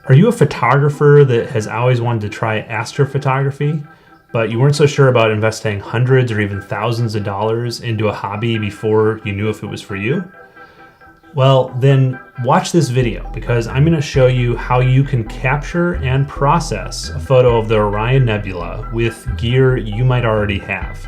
Are you a photographer that has always wanted to try astrophotography, but you weren't so sure about investing hundreds or even thousands of dollars into a hobby before you knew if it was for you? Well, then watch this video because I'm going to show you how you can capture and process a photo of the Orion Nebula with gear you might already have.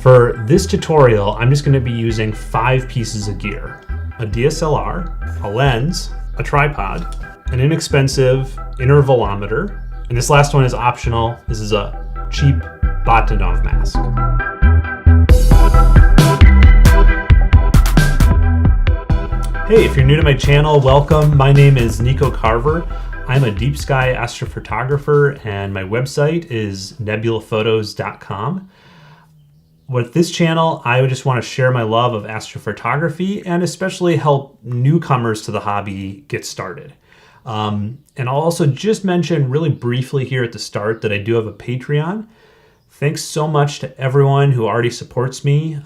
For this tutorial, I'm just going to be using 5 pieces of gear: a DSLR, a lens, a tripod, an inexpensive intervalometer, and this last one is optional. This is a cheap Bahtinov Mask. Hey, if you're new to my channel, welcome. My name is Nico Carver. I'm a deep sky astrophotographer and my website is nebulaphotos.com. With this channel, I would just want to share my love of astrophotography and especially help newcomers to the hobby get started. And I'll also just mention really briefly here at the start that I do have a Patreon. Thanks so much to everyone who already supports me.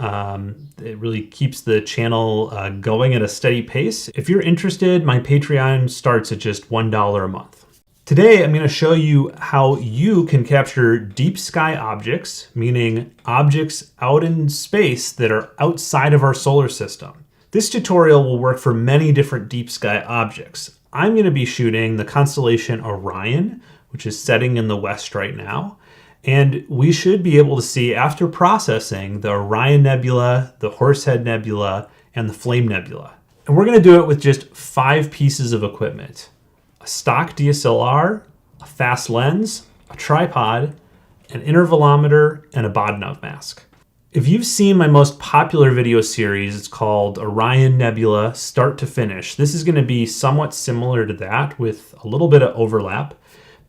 It really keeps the channel going at a steady pace. If you're interested, my Patreon starts at just $1 a month. Today, I'm going to show you how you can capture deep sky objects, meaning objects out in space that are outside of our solar system. This tutorial will work for many different deep sky objects. I'm going to be shooting the constellation Orion, which is setting in the west right now. And we should be able to see, after processing, the Orion Nebula, the Horsehead Nebula, and the Flame Nebula. And we're going to do it with just 5 pieces of equipment: a stock DSLR, a fast lens, a tripod, an intervalometer, and a Bahtinov Mask. If you've seen my most popular video series, it's called Orion Nebula Start to Finish. This is going to be somewhat similar to that with a little bit of overlap,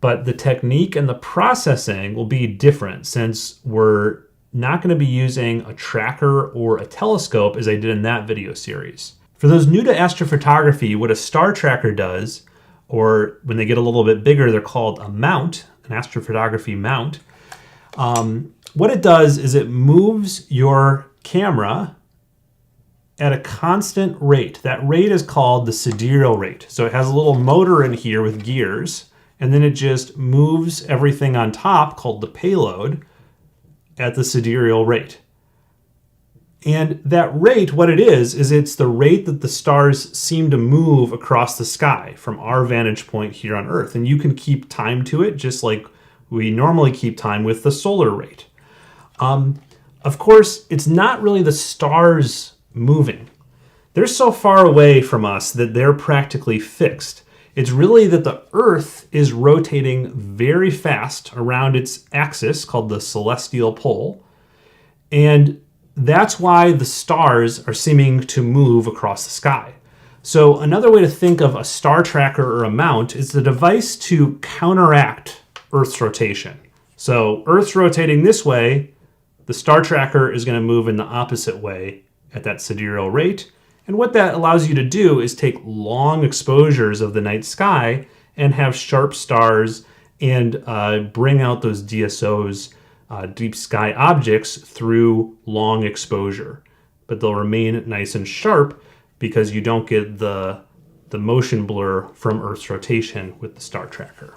but the technique and the processing will be different since we're not going to be using a tracker or a telescope as I did in that video series. For those new to astrophotography, what a star tracker does, or when they get a little bit bigger, they're called a mount, an astrophotography mount. What it does is it moves your camera at a constant rate. That rate is called the sidereal rate. So it has a little motor in here with gears, and then it just moves everything on top, called the payload, at the sidereal rate. And that rate, what it is it's the rate that the stars seem to move across the sky from our vantage point here on Earth. And you can keep time to it just like we normally keep time with the solar rate. Of course, it's not really the stars moving. They're so far away from us that they're practically fixed. It's really that the Earth is rotating very fast around its axis called the celestial pole. And that's why the stars are seeming to move across the sky. So another way to think of a star tracker or a mount is the device to counteract Earth's rotation. So Earth's rotating this way, the star tracker is going to move in the opposite way at that sidereal rate. And what that allows you to do is take long exposures of the night sky and have sharp stars and bring out those DSOs, deep sky objects, through long exposure. But they'll remain nice and sharp because you don't get the motion blur from Earth's rotation with the star tracker.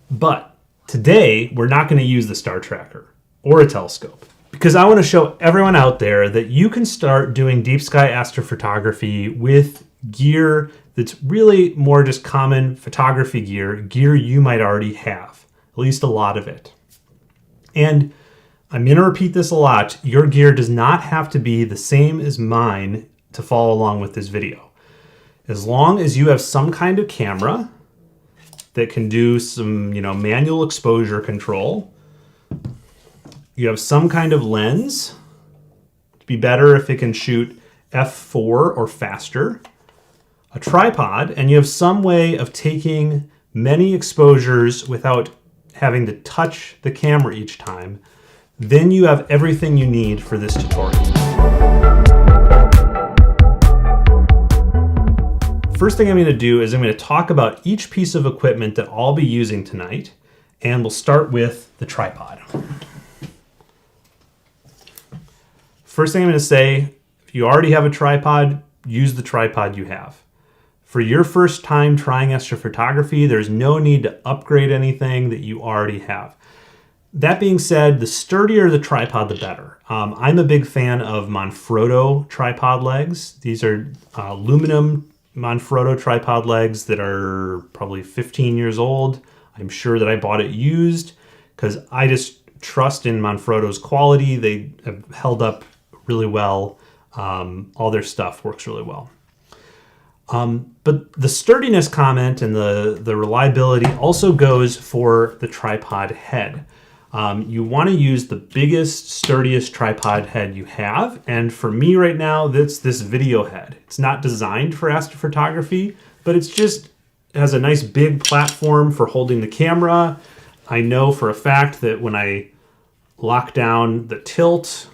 But today, we're not going to use the star tracker or a telescope because I want to show everyone out there that you can start doing deep sky astrophotography with gear that's really more just common photography gear you might already have, at least a lot of it. And I'm going to repeat this a lot. Your gear does not have to be the same as mine to follow along with this video. As long as you have some kind of camera that can do some, manual exposure control. You have some kind of lens. It'd be better if it can shoot f4 or faster. A tripod, and you have some way of taking many exposures without having to touch the camera each time. Then you have everything you need for this tutorial. First thing I'm going to do is I'm going to talk about each piece of equipment that I'll be using tonight, and we'll start with the tripod. First thing I'm going to say, if you already have a tripod, use the tripod you have. For your first time trying astrophotography, there's no need to upgrade anything that you already have. That being said, the sturdier the tripod, the better. I'm a big fan of Manfrotto tripod legs. These are aluminum Manfrotto tripod legs that are probably 15 years old. I'm sure that I bought it used because I just trust in Manfrotto's quality. They have held up really well. All their stuff works really well. But the sturdiness comment and the reliability also goes for the tripod head. You want to use the biggest, sturdiest tripod head you have. And for me right now, that's this video head. It's not designed for astrophotography, but it has a nice big platform for holding the camera. I know for a fact that when I lock down the tilt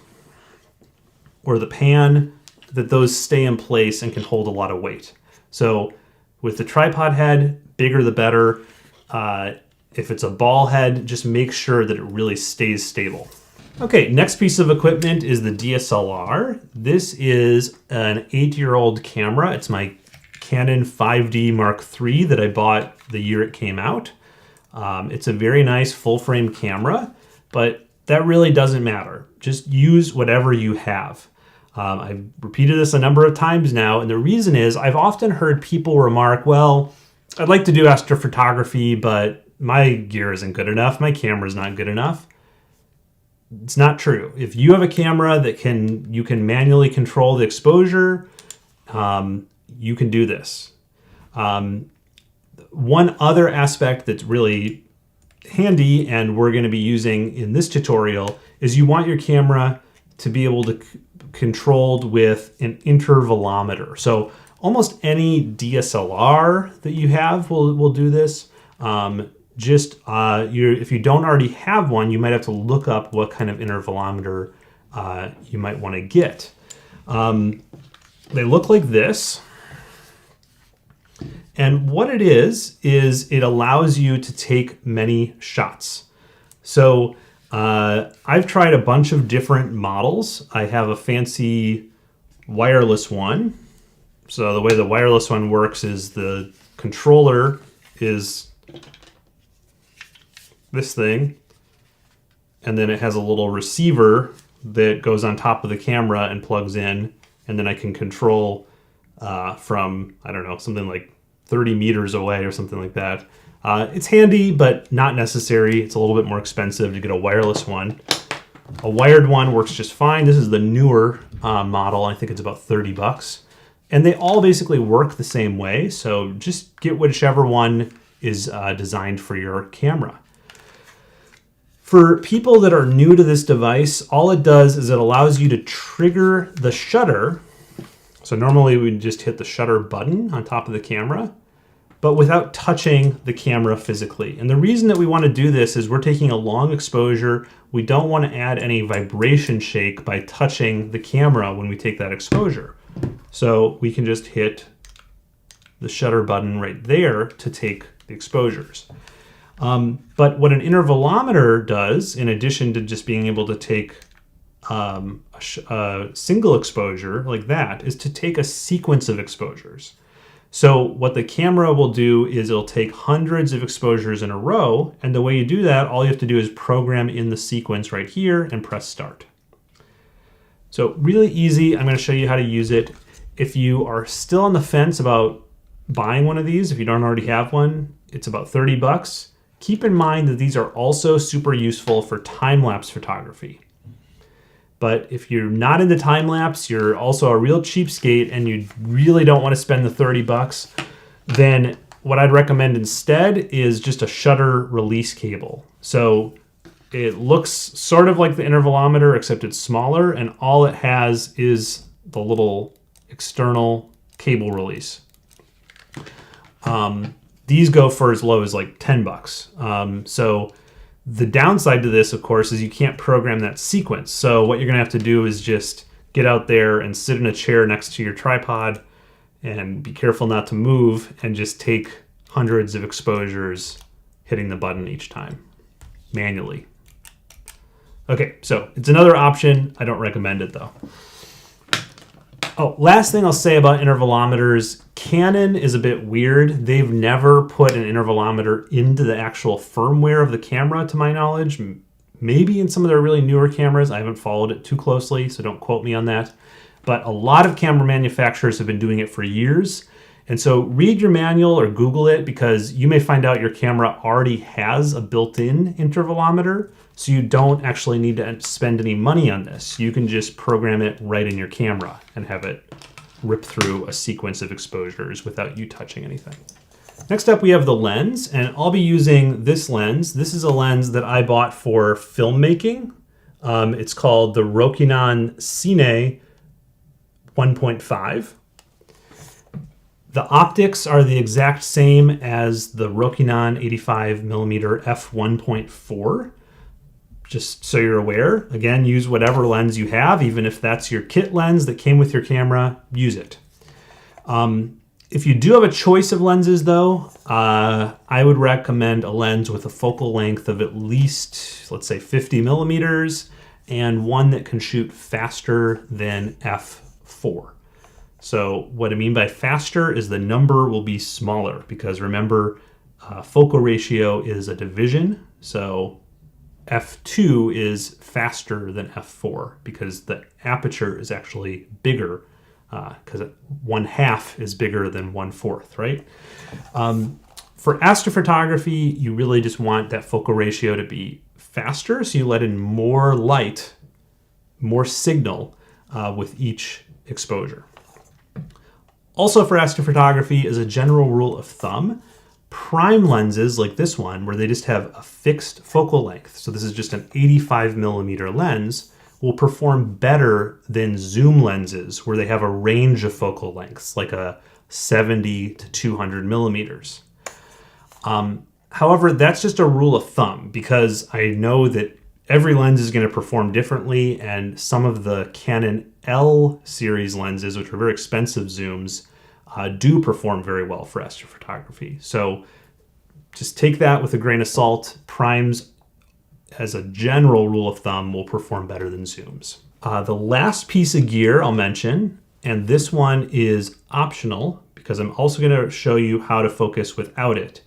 or the pan, that those stay in place and can hold a lot of weight. So with the tripod head, bigger the better. If it's a ball head, just make sure that it really stays stable. Okay, next piece of equipment is the DSLR. This is an 8-year-old camera. It's my Canon 5D Mark III that I bought the year it came out. It's a very nice full-frame camera, but that really doesn't matter. Just use whatever you have. I've repeated this a number of times now, and the reason is I've often heard people remark, well, I'd like to do astrophotography, but my gear isn't good enough. My camera's not good enough. It's not true. If you have a camera that you can manually control the exposure, you can do this. One other aspect that's really handy and we're going to be using in this tutorial is you want your camera to be able to controlled with an intervalometer. So almost any DSLR that you have will do this. If you don't already have one, you might have to look up what kind of intervalometer you might want to get. They look like this. And what it is it allows you to take many shots. So I've tried a bunch of different models. I have a fancy wireless one. So the way the wireless one works is the controller is this thing, and then it has a little receiver that goes on top of the camera and plugs in, and then I can control from, I don't know, something like 30 meters away or something like that. It's handy, but not necessary. It's a little bit more expensive to get a wireless one. A wired one works just fine. This is the newer model. I think it's about 30 bucks. And they all basically work the same way. So just get whichever one is designed for your camera. For people that are new to this device, all it does is it allows you to trigger the shutter. So normally we just hit the shutter button on top of the camera, but without touching the camera physically. And the reason that we want to do this is we're taking a long exposure. We don't want to add any vibration shake by touching the camera when we take that exposure. So we can just hit the shutter button right there to take the exposures. But what an intervalometer does, in addition to just being able to take a single exposure like that, is to take a sequence of exposures. So what the camera will do is it'll take hundreds of exposures in a row, and the way you do that, all you have to do is program in the sequence right here and press start. So really easy. I'm going to show you how to use it. If you are still on the fence about buying one of these, if you don't already have one, it's about 30 bucks. Keep in mind that these are also super useful for time-lapse photography. But if you're not into time-lapse, you're also a real cheapskate and you really don't want to spend the 30 bucks, then what I'd recommend instead is just a shutter release cable. So it looks sort of like the intervalometer, except it's smaller, and all it has is the little external cable release. These go for as low as like 10 bucks. So the downside to this, of course, is you can't program that sequence. So what you're gonna have to do is just get out there and sit in a chair next to your tripod and be careful not to move and just take hundreds of exposures hitting the button each time manually. Okay, so it's another option. I don't recommend it though. Oh, last thing I'll say about intervalometers, Canon is a bit weird. They've never put an intervalometer into the actual firmware of the camera, to my knowledge. Maybe in some of their really newer cameras. I haven't followed it too closely, so don't quote me on that. But a lot of camera manufacturers have been doing it for years. And so read your manual or Google it, because you may find out your camera already has a built-in intervalometer, so you don't actually need to spend any money on this. You can just program it right in your camera and have it rip through a sequence of exposures without you touching anything. Next up, we have the lens, and I'll be using this lens. This is a lens that I bought for filmmaking. It's called the Rokinon Cine 1.5. The optics are the exact same as the Rokinon 85mm f1.4. Just so you're aware, again, use whatever lens you have, even if that's your kit lens that came with your camera, use it. If you do have a choice of lenses though, I would recommend a lens with a focal length of at least, let's say 50 millimeters, and one that can shoot faster than f4. So what I mean by faster is the number will be smaller, because remember, focal ratio is a division. So f2 is faster than f4 because the aperture is actually bigger, because 1/2 is bigger than 1/4, right? For astrophotography, you really just want that focal ratio to be faster, so you let in more light, more signal with each exposure. Also for astrophotography, as a general rule of thumb, prime lenses like this one, where they just have a fixed focal length, so this is just an 85mm lens, will perform better than zoom lenses where they have a range of focal lengths, like a 70 to 200 millimeters. However, that's just a rule of thumb, because I know that every lens is going to perform differently, and some of the Canon L series lenses, which are very expensive zooms, do perform very well for astrophotography. So just take that with a grain of salt. Primes, as a general rule of thumb, will perform better than zooms. The last piece of gear I'll mention, and this one is optional because I'm also going to show you how to focus without it,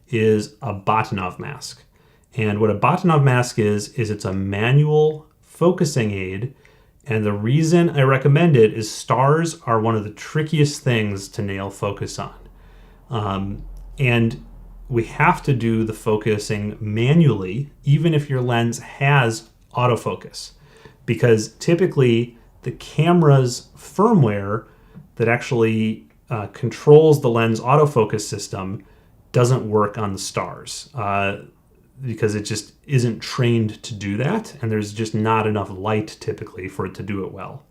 is a Bahtinov mask. And what a Bahtinov mask is it's a manual focusing aid. And the reason I recommend it is stars are one of the trickiest things to nail focus on. And we have to do the focusing manually, even if your lens has autofocus, because typically the camera's firmware that actually controls the lens autofocus system doesn't work on the stars. Because it just isn't trained to do that, and there's just not enough light typically for it to do it well.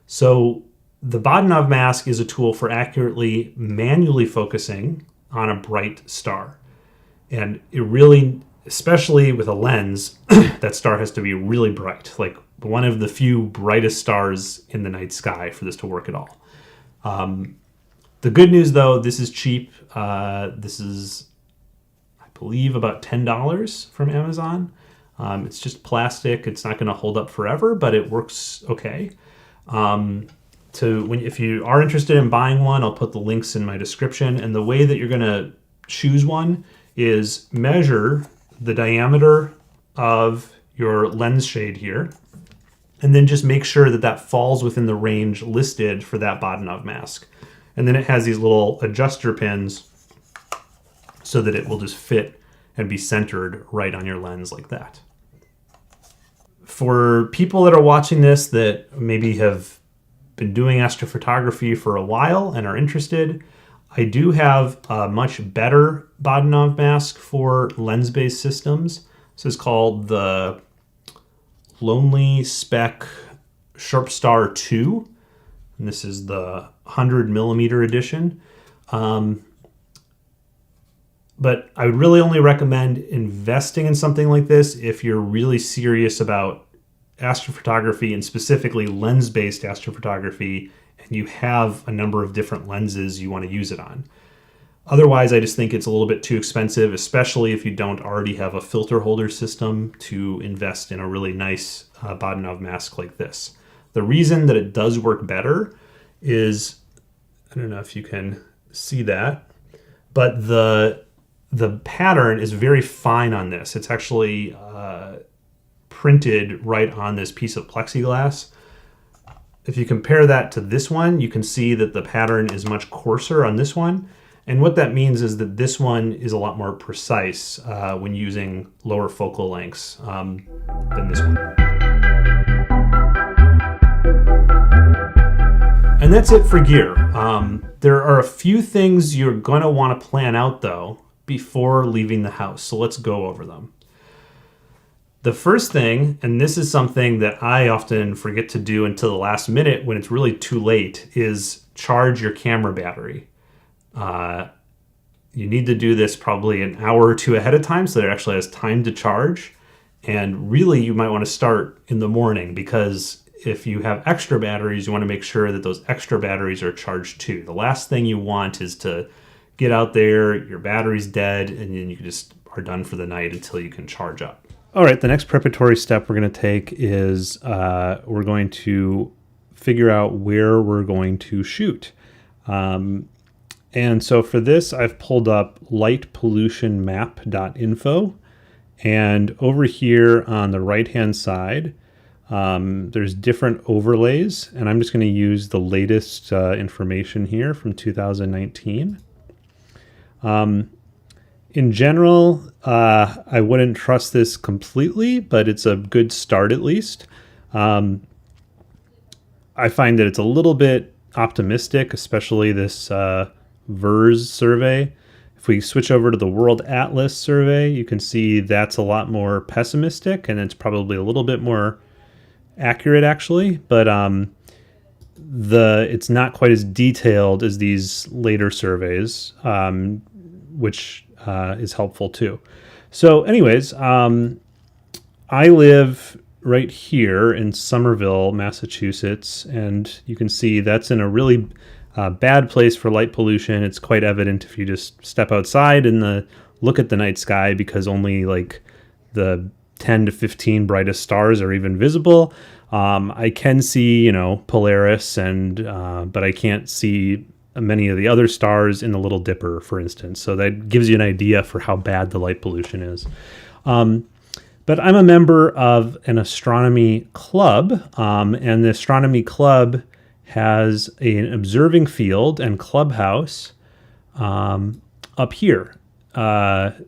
So the Bahtinov mask is a tool for accurately manually focusing on a bright star. And it really, especially with a lens, that star has to be really bright, like one of the few brightest stars in the night sky for this to work at all. The good news though, this is cheap. This is, believe, about $10 from Amazon. It's just plastic. It's not going to hold up forever, but it works okay. If you are interested in buying one, I'll put the links in my description. And the way that you're going to choose one is measure the diameter of your lens shade here, and then just make sure that that falls within the range listed for that Bahtinov mask. And then it has these little adjuster pins so that it will just fit and be centered right on your lens like that. For people that are watching this that maybe have been doing astrophotography for a while and are interested, I do have a much better Bahtinov mask for lens-based systems. This is called the Lonely Spec Sharpstar 2, and this is the 100mm edition. But I would really only recommend investing in something like this if you're really serious about astrophotography, and specifically lens-based astrophotography, and you have a number of different lenses you want to use it on. Otherwise, I just think it's a little bit too expensive, especially if you don't already have a filter holder system, to invest in a really nice Bahtinov mask like this. The reason that it does work better is, I don't know if you can see that, but the pattern is very fine on this. It's actually printed right on this piece of plexiglass. If you compare that to this one, you can see that the pattern is much coarser on this one. And what that means is that this one is a lot more precise when using lower focal lengths than this one. And that's it for gear. There are a few things you're going to want to plan out, though, before leaving the house. So let's go over them. The first thing, and this is something that I often forget to do until the last minute when it's really too late, is charge your camera battery. You need to do this probably an hour or two ahead of time so that it actually has time to charge. And really, you might want to start in the morning, because if you have extra batteries, you want to make sure that those extra batteries are charged too. The last thing you want is to get out there, your battery's dead, and then you just are done for the night until you can charge up. All right, the next preparatory step we're going to take is we're going to figure out where we're going to shoot. And so for this, I've pulled up lightpollutionmap.info. And over here on the right-hand side, there's different overlays. And I'm just going to use the latest information here from 2019. In general, I wouldn't trust this completely, but it's a good start at least. I find that it's a little bit optimistic, especially this VERS survey. If we switch over to the World Atlas survey, you can see that's a lot more pessimistic, and it's probably a little bit more accurate actually, but it's not quite as detailed as these later surveys, which is helpful too. So anyways, I live right here in Somerville, Massachusetts, and you can see that's in a really bad place for light pollution. It's quite evident if you just step outside and look at the night sky, because only like the 10 to 15 brightest stars are even visible. I can see, Polaris, but I can't see many of the other stars in the Little Dipper, for instance. So that gives you an idea for how bad the light pollution is. But I'm a member of an astronomy club, and the astronomy club has an observing field and clubhouse up here, sort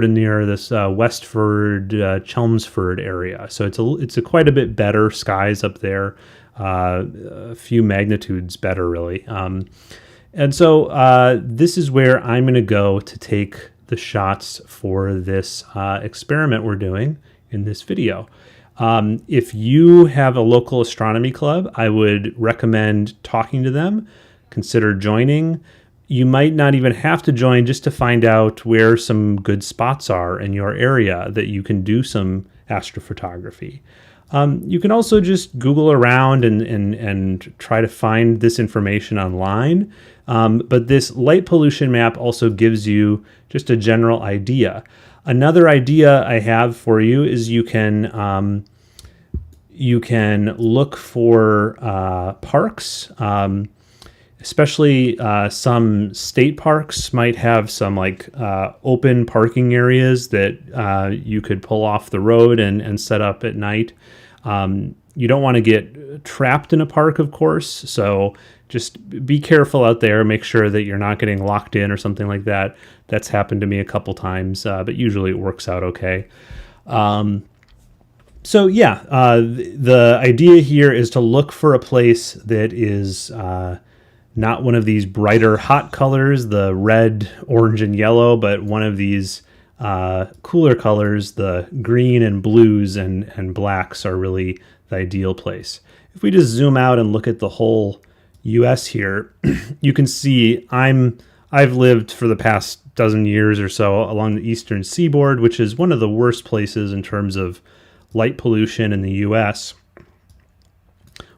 of near this Westford, Chelmsford area. So it's a quite a bit better skies up there. A few magnitudes better, really. And so this is where I'm going to go to take the shots for this experiment we're doing in this video. If you have a local astronomy club, I would recommend talking to them. Consider joining. You might not even have to join just to find out where some good spots are in your area that you can do some astrophotography. You can also just Google around and try to find this information online. But this light pollution map also gives you just a general idea. Another idea I have for you is you can look for parks, especially some state parks might have some open parking areas that you could pull off the road and set up at night. You don't want to get trapped in a park, of course, so just be careful out there. Make sure that you're not getting locked in or something like that. That's happened to me a couple times, but usually it works out okay. So yeah, the idea here is to look for a place that is not one of these brighter hot colors, the red, orange, and yellow, but one of these cooler colors, the green and blues and blacks are really the ideal place. If we just zoom out and look at the whole US here, you can see I've lived for the past dozen years or so along the eastern seaboard, which is one of the worst places in terms of light pollution in the US.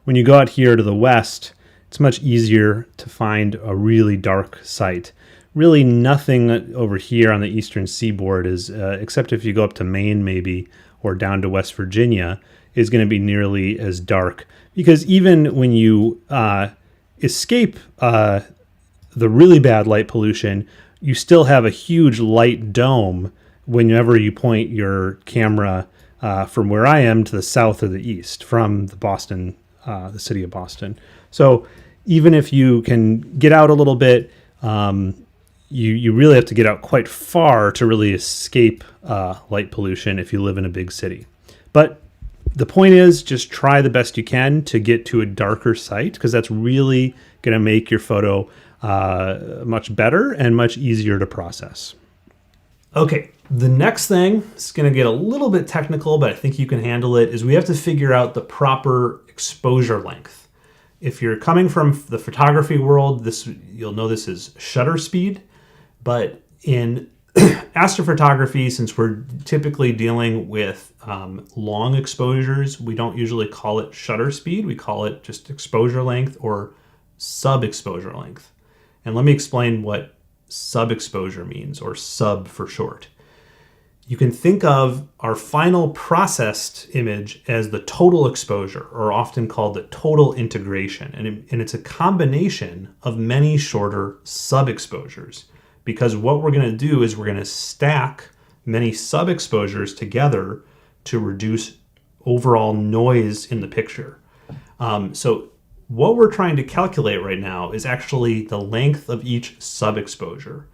When you go out here to the west, it's much easier to find a really dark site. Really nothing over here on the eastern seaboard is, except if you go up to Maine maybe, or down to West Virginia, is going to be nearly as dark. because even when you escape the really bad light pollution, you still have a huge light dome whenever you point your camera from where I am to the south or the east from the city of Boston. So even if you can get out a little bit, you really have to get out quite far to really escape light pollution if you live in a big city. But the point is, just try the best you can to get to a darker site, because that's really going to make your photo much better and much easier to process. Okay, the next thing is going to get a little bit technical, but I think you can handle it, is we have to figure out the proper exposure length. If you're coming from the photography world, you'll know this is shutter speed, but in astrophotography, since we're typically dealing with long exposures, we don't usually call it shutter speed. We call it just exposure length or sub-exposure length. And let me explain what sub-exposure means, or sub for short. You can think of our final processed image as the total exposure, or often called the total integration. And it's a combination of many shorter sub-exposures. Because what we're going to do is we're going to stack many sub-exposures together to reduce overall noise in the picture. So what we're trying to calculate right now is actually the length of each sub-exposure.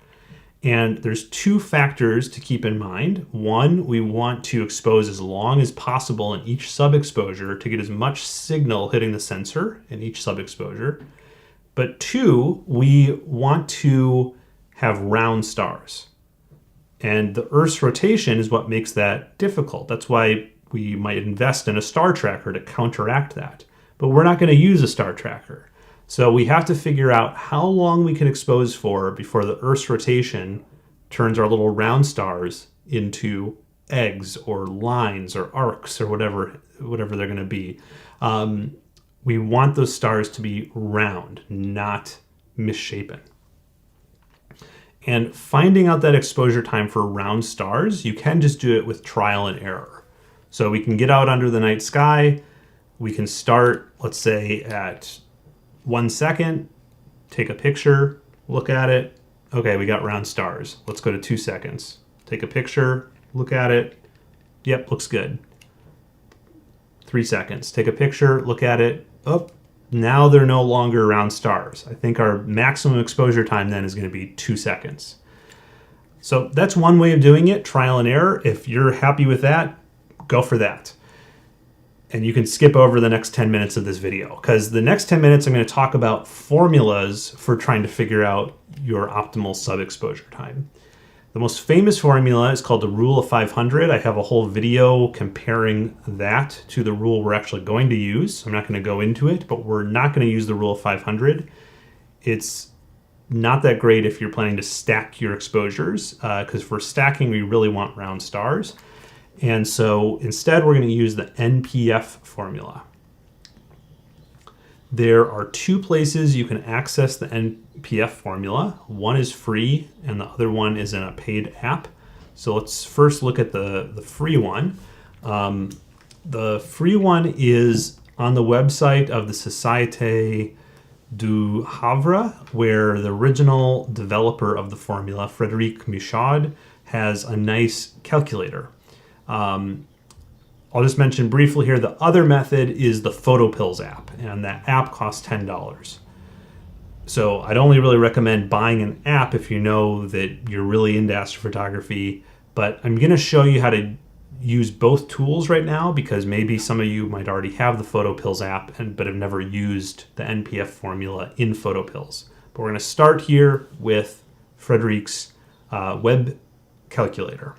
And there's two factors to keep in mind. One, we want to expose as long as possible in each sub-exposure to get as much signal hitting the sensor in each sub-exposure. But two, we want to have round stars. And the Earth's rotation is what makes that difficult. That's why we might invest in a star tracker to counteract that. But we're not going to use a star tracker. So we have to figure out how long we can expose for before the Earth's rotation turns our little round stars into eggs or lines or arcs or whatever they're going to be. We want those stars to be round, not misshapen. And finding out that exposure time for round stars, you can just do it with trial and error. So we can get out under the night sky. We can start, let's say, at 1 second, take a picture, look at it. Okay, we got round stars. Let's go to 2 seconds. Take a picture, look at it. Yep, looks good. 3 seconds. Take a picture, look at it. Oh, now they're no longer round stars. I think our maximum exposure time then is going to be 2 seconds. So that's one way of doing it, trial and error. If you're happy with that, go for that. And you can skip over the next 10 minutes of this video, because the next 10 minutes I'm going to talk about formulas for trying to figure out your optimal sub-exposure time. The most famous formula is called the rule of 500. I have a whole video comparing that to the rule we're actually going to use. I'm not going to go into it, but we're not going to use the rule of 500. It's not that great if you're planning to stack your exposures, because for stacking, we really want round stars. And so instead, we're going to use the NPF formula. There are two places you can access the NPF formula. One is free, and the other one is in a paid app. So let's first look at the free one. The free one is on the website of the Société du Havre, where the original developer of the formula, Frédéric Michaud, has a nice calculator. I'll just mention briefly here, the other method is the PhotoPills app, and that app costs $10. So I'd only really recommend buying an app if you know that you're really into astrophotography, but I'm going to show you how to use both tools right now, because maybe some of you might already have the PhotoPills app but have never used the NPF formula in PhotoPills. But we're going to start here with Frédéric's web calculator.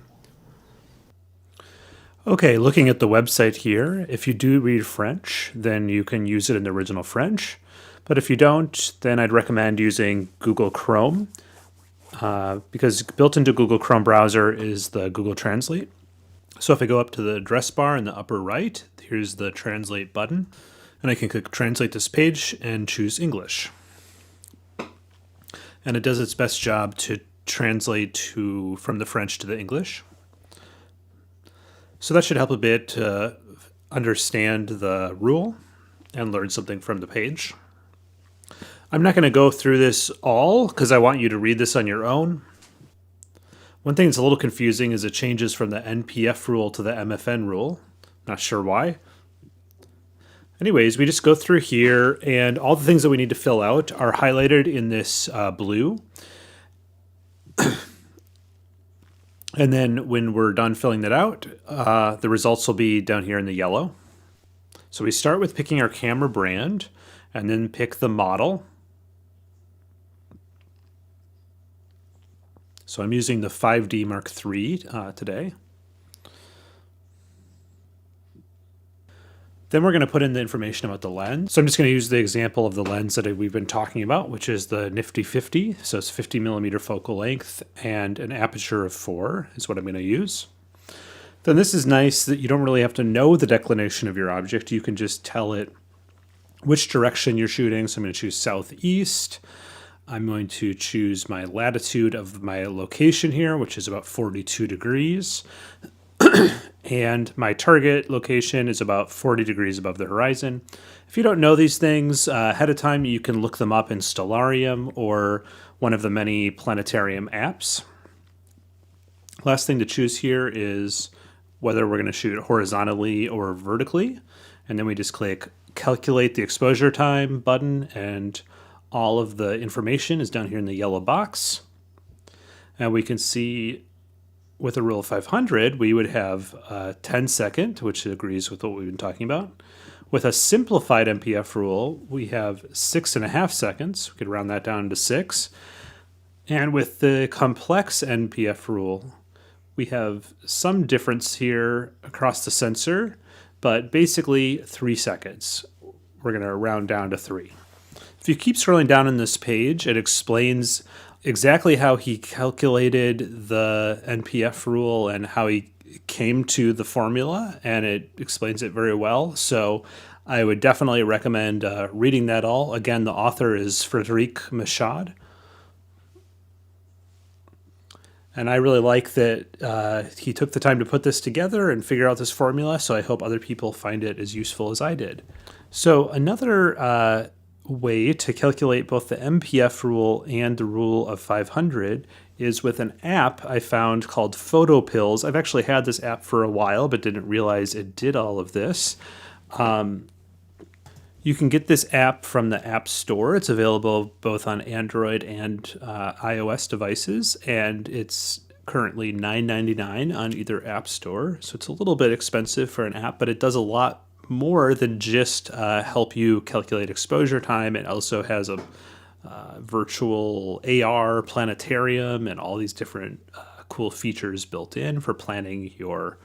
Okay, looking at the website here, if you do read French, then you can use it in the original French. But if you don't, then I'd recommend using Google Chrome, because built into Google Chrome browser is the Google Translate. So if I go up to the address bar in the upper right, here's the Translate button, and I can click Translate this page and choose English. And it does its best job to translate from the French to the English. So that should help a bit to understand the rule. and learn something from the page. I'm not going to go through this all because I want you to read this on your own. One thing that's a little confusing is it changes from the NPF rule to the MFN rule. Not sure why. Anyways, we just go through here, and all the things that we need to fill out are highlighted in this blue. And then when we're done filling that out, the results will be down here in the yellow. So we start with picking our camera brand, and then pick the model. So I'm using the 5D Mark III today. Then we're going to put in the information about the lens. So I'm just going to use the example of the lens that we've been talking about, which is the Nifty 50. So it's 50 millimeter focal length and an aperture of 4 is what I'm going to use. Then this is nice that you don't really have to know the declination of your object. You can just tell it which direction you're shooting. So I'm going to choose southeast. I'm going to choose my latitude of my location here, which is about 42 degrees. And my target location is about 40 degrees above the horizon. If you don't know these things ahead of time, you can look them up in Stellarium or one of the many planetarium apps. Last thing to choose here is whether we're going to shoot horizontally or vertically. And then we just click Calculate the Exposure Time button, and all of the information is down here in the yellow box. And we can see with a rule of 500, we would have 10 second, which agrees with what we've been talking about. With a simplified NPF rule, we have 6.5 seconds. We could round that down to 6. And with the complex NPF rule, we have some difference here across the sensor, but basically 3 seconds. We're going to round down to 3. If you keep scrolling down in this page, it explains exactly how he calculated the NPF rule and how he came to the formula, and it explains it very well. So I would definitely recommend reading that all. Again, the author is Frédéric Michaud. And I really like that he took the time to put this together and figure out this formula, so I hope other people find it as useful as I did. So another way to calculate both the NPF rule and the rule of 500 is with an app I found called PhotoPills. I've actually had this app for a while, but didn't realize it did all of this. You can get this app from the App Store. It's available both on Android and iOS devices, and it's currently $9.99 on either App Store. So it's a little bit expensive for an app, but it does a lot more than just help you calculate exposure time. It also has a virtual AR planetarium and all these different cool features built in for planning your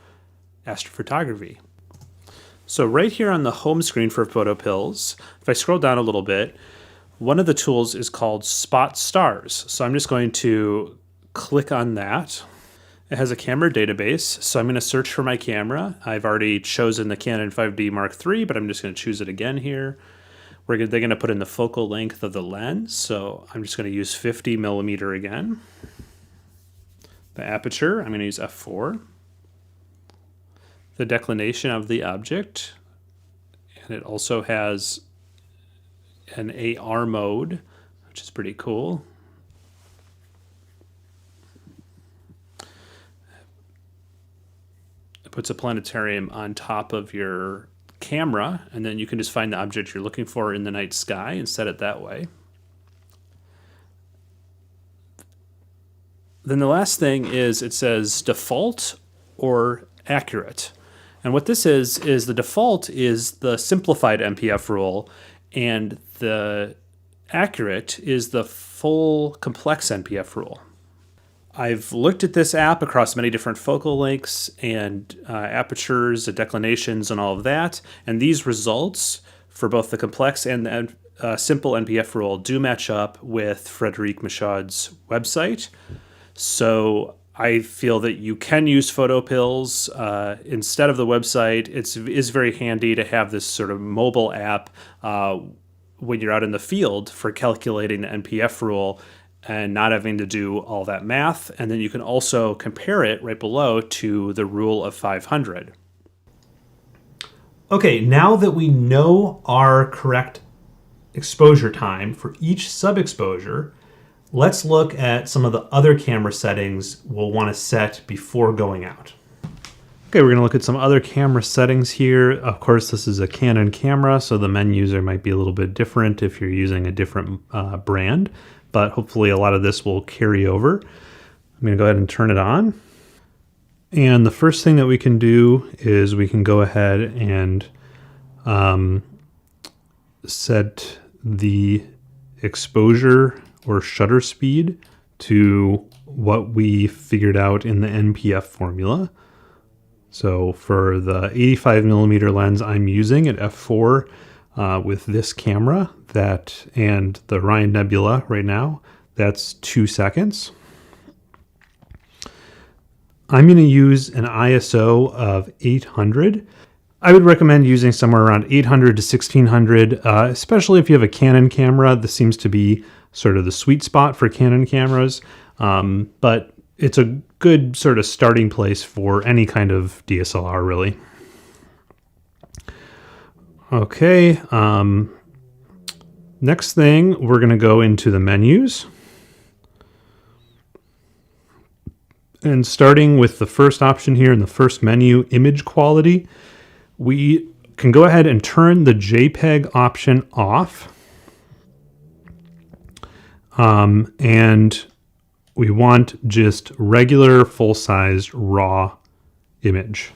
astrophotography. So right here on the home screen for PhotoPills, if I scroll down a little bit, one of the tools is called Spot Stars. So I'm just going to click on that. It has a camera database, so I'm going to search for my camera. I've already chosen the Canon 5D Mark III, but I'm just going to choose it again here. They're going to put in the focal length of the lens, so I'm just going to use 50 millimeter again. The aperture, I'm going to use f4. The declination of the object, and it also has an AR mode, which is pretty cool. It puts a planetarium on top of your camera, and then you can just find the object you're looking for in the night sky and set it that way. Then the last thing is it says default or accurate. And what this is the default is the simplified NPF rule, and the accurate is the full complex NPF rule. I've looked at this app across many different focal lengths and apertures, and declinations, and all of that. And these results for both the complex and the simple NPF rule do match up with Frédéric Michaud's website. So I feel that you can use PhotoPills instead of the website. It is very handy to have this sort of mobile app when you're out in the field for calculating the NPF rule and not having to do all that math. And then you can also compare it right below to the rule of 500. Okay, now that we know our correct exposure time for each sub-exposure, let's look at some of the other camera settings we'll want to set before going out. Okay, we're going to look at some other camera settings here. Of course, this is a Canon camera, so the menus might be a little bit different if you're using a different brand, but hopefully a lot of this will carry over. I'm going to go ahead and turn it on. And the first thing that we can do is we can go ahead and set the exposure or shutter speed to what we figured out in the NPF formula. So for the 85mm lens I'm using at f4 with this camera, and the Orion Nebula right now, that's 2 seconds. I'm going to use an ISO of 800. I would recommend using somewhere around 800 to 1600, especially if you have a Canon camera. This seems to be sort of the sweet spot for Canon cameras, but it's a good sort of starting place for any kind of DSLR, really. Okay, next thing, we're going to go into the menus. And starting with the first option here in the first menu, image quality, we can go ahead and turn the JPEG option off. And we want just regular full-size raw image.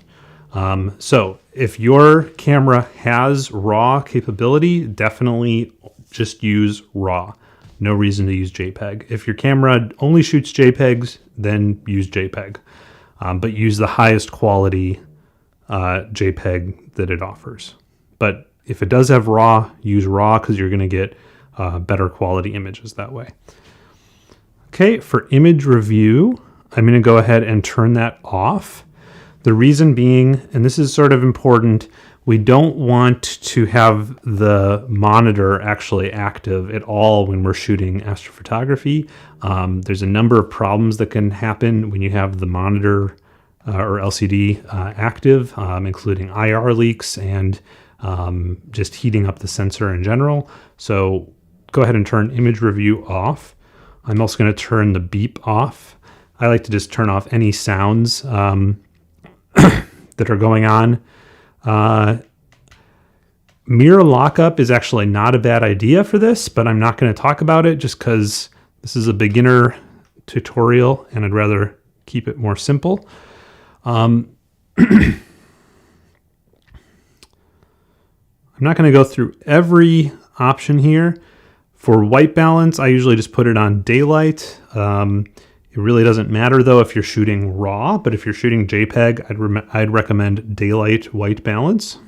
So if your camera has RAW capability, definitely just use RAW. No reason to use JPEG. If your camera only shoots JPEGs, then use JPEG. But use the highest quality JPEG that it offers. But if it does have RAW, use RAW because you're going to get better quality images that way. Okay, for image review, I'm going to go ahead and turn that off. The reason being, and this is sort of important, we don't want to have the monitor actually active at all when we're shooting astrophotography. There's a number of problems that can happen when you have the monitor or LCD active, including IR leaks and just heating up the sensor in general. So go ahead and turn image review off. I'm also going to turn the beep off. I like to just turn off any sounds that are going on. Mirror lockup is actually not a bad idea for this, but I'm not going to talk about it just because this is a beginner tutorial and I'd rather keep it more simple. I'm not going to go through every option here. For white balance, I usually just put it on daylight. It really doesn't matter though if you're shooting RAW, but if you're shooting JPEG, I'd recommend daylight white balance.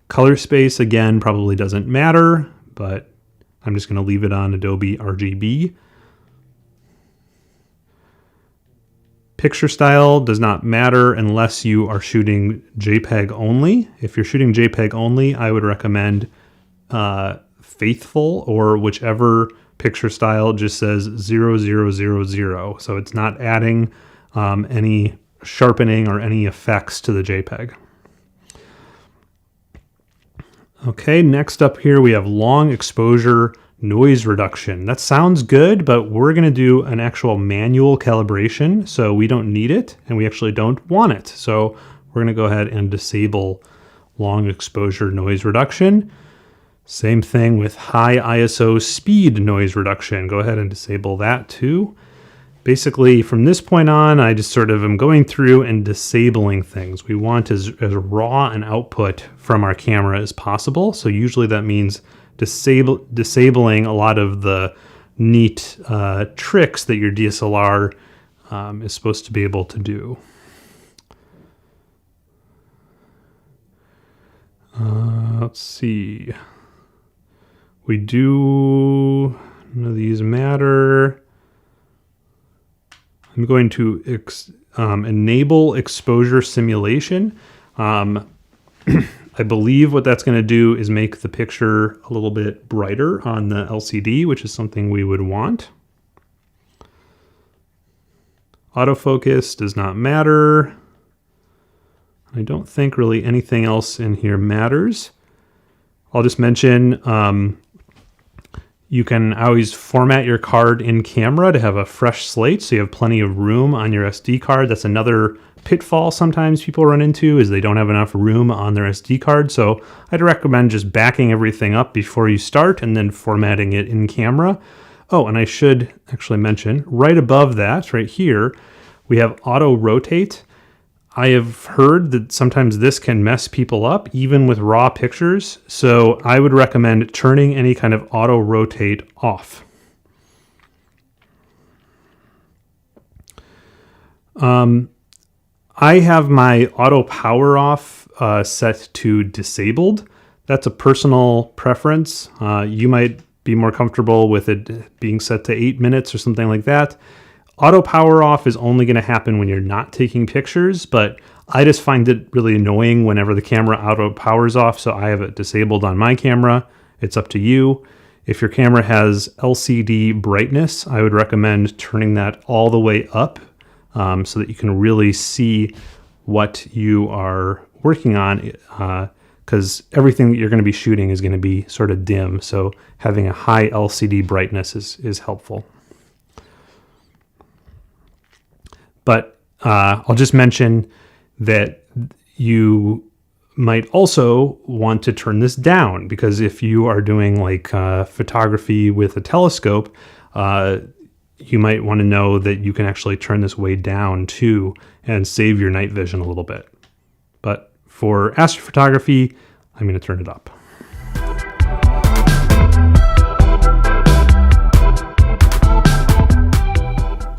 Color space, again, probably doesn't matter, but I'm just going to leave it on Adobe RGB. Picture style does not matter unless you are shooting JPEG only. If you're shooting JPEG only, I would recommend Faithful or whichever picture style just says 0000. So it's not adding any sharpening or any effects to the JPEG. Okay, next up here we have long exposure noise reduction. That sounds good, but we're going to do an actual manual calibration, so we don't need it and we actually don't want it. So we're going to go ahead and disable long exposure noise reduction. Same thing with high ISO speed noise reduction. Go ahead and disable that too. Basically, from this point on, I just sort of am going through and disabling things. We want as raw an output from our camera as possible. So usually that means disabling a lot of the neat tricks that your DSLR is supposed to be able to do. Let's see. None of these matter. I'm going to enable exposure simulation. I believe what that's going to do is make the picture a little bit brighter on the LCD, which is something we would want. Autofocus does not matter. I don't think really anything else in here matters. I'll just mention you can always format your card in camera to have a fresh slate, so you have plenty of room on your SD card. That's another pitfall sometimes people run into, is they don't have enough room on their SD card. So I'd recommend just backing everything up before you start and then formatting it in camera. Oh, and I should actually mention, right above that, right here, we have auto rotate. I have heard that sometimes this can mess people up, even with raw pictures. So I would recommend turning any kind of auto rotate off. I have my auto power off set to disabled. That's a personal preference. You might be more comfortable with it being set to 8 minutes or something like that. Auto power off is only going to happen when you're not taking pictures, but I just find it really annoying whenever the camera auto powers off, so I have it disabled on my camera. It's up to you. If your camera has LCD brightness, I would recommend turning that all the way up so that you can really see what you are working on, because everything that you're going to be shooting is going to be sort of dim, so having a high LCD brightness is helpful. But I'll just mention that you might also want to turn this down, because if you are doing like photography with a telescope, you might want to know that you can actually turn this way down too and save your night vision a little bit. But for astrophotography, I'm going to turn it up.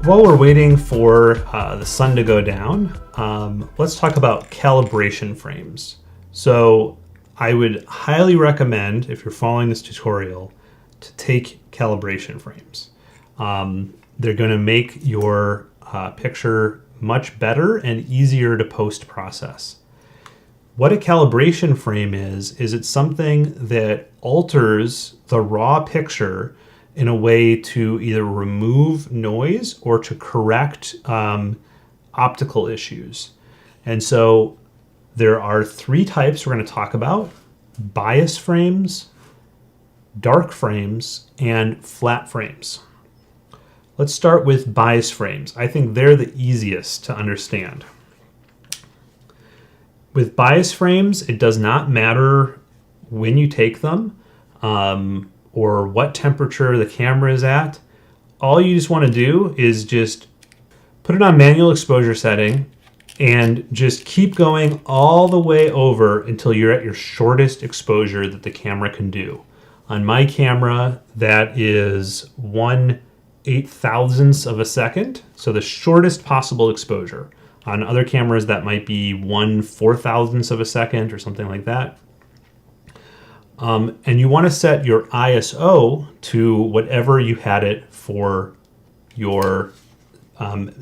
While we're waiting for the sun to go down, let's talk about calibration frames. So I would highly recommend, if you're following this tutorial, to take calibration frames. They're going to make your picture much better and easier to post-process. What a calibration frame is it's something that alters the raw picture in a way to either remove noise or to correct optical issues. And so there are 3 types we're going to talk about: bias frames, dark frames, and flat frames. Let's start with bias frames. I think they're the easiest to understand. With bias frames, it does not matter when you take them, or what temperature the camera is at. All you just want to do is just put it on manual exposure setting and just keep going all the way over until you're at your shortest exposure that the camera can do. On my camera, that is 1/8,000th of a second, so the shortest possible exposure. On other cameras, that might be 1/4,000th of a second or something like that. And you want to set your ISO to whatever you had it for your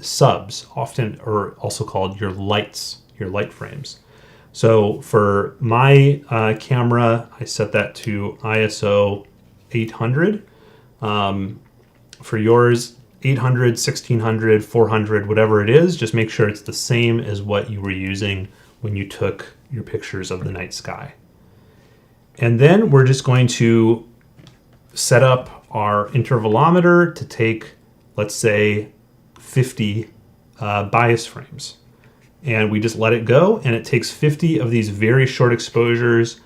subs, often, or also called your lights, your light frames. So for my camera, I set that to ISO 800. For yours, 800, 1600, 400, whatever it is, just make sure it's the same as what you were using when you took your pictures of the night sky. And then we're just going to set up our intervalometer to take, let's say, 50 bias frames. And we just let it go, and it takes 50 of these very short exposures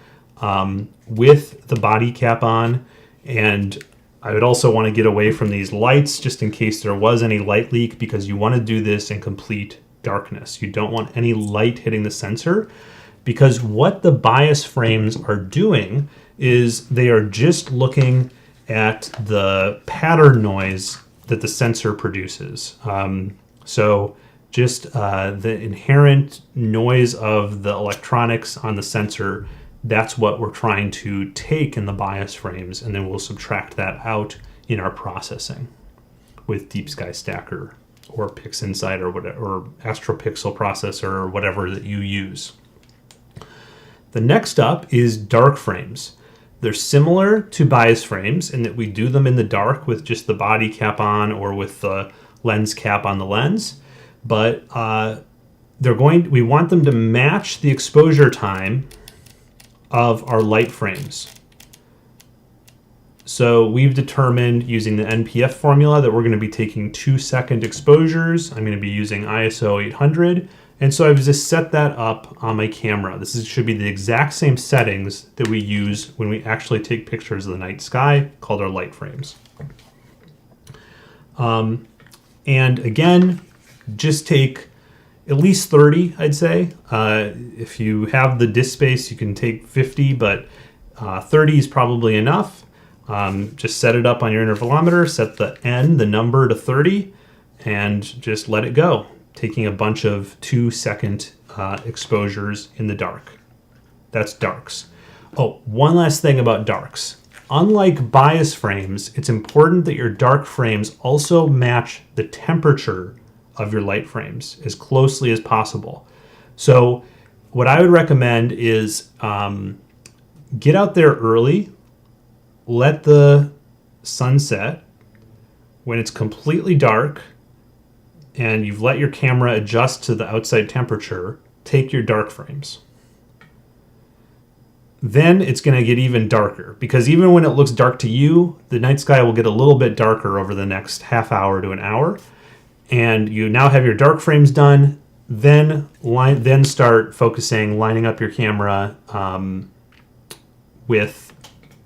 with the body cap on. And I would also want to get away from these lights just in case there was any light leak, because you want to do this in complete darkness. You don't want any light hitting the sensor, because what the bias frames are doing is they are just looking at the pattern noise that the sensor produces. So just the inherent noise of the electronics on the sensor, that's what we're trying to take in the bias frames, and then we'll subtract that out in our processing with Deep Sky Stacker or PixInsight or whatever, or AstroPixel processor or whatever that you use. The next up is dark frames. They're similar to bias frames in that we do them in the dark with just the body cap on or with the lens cap on the lens, but we want them to match the exposure time of our light frames. So we've determined using the NPF formula that we're going to be taking 2-second exposures. I'm going to be using ISO 800. And so I've just set that up on my camera. Should be the exact same settings that we use when we actually take pictures of the night sky, called our light frames. And again, just take at least 30, I'd say. If you have the disk space, you can take 50, but 30 is probably enough. Just set it up on your intervalometer, set the N, the number, to 30, and just let it go, taking a bunch of 2-second exposures in the dark. That's darks. Oh, one last thing about darks. Unlike bias frames, it's important that your dark frames also match the temperature of your light frames as closely as possible. So what I would recommend is get out there early, let the sun set. When it's completely dark and you've let your camera adjust to the outside temperature, take your dark frames. Then it's going to get even darker, because even when it looks dark to you, the night sky will get a little bit darker over the next half hour to an hour. And you now have your dark frames done. Then start focusing, lining up your camera with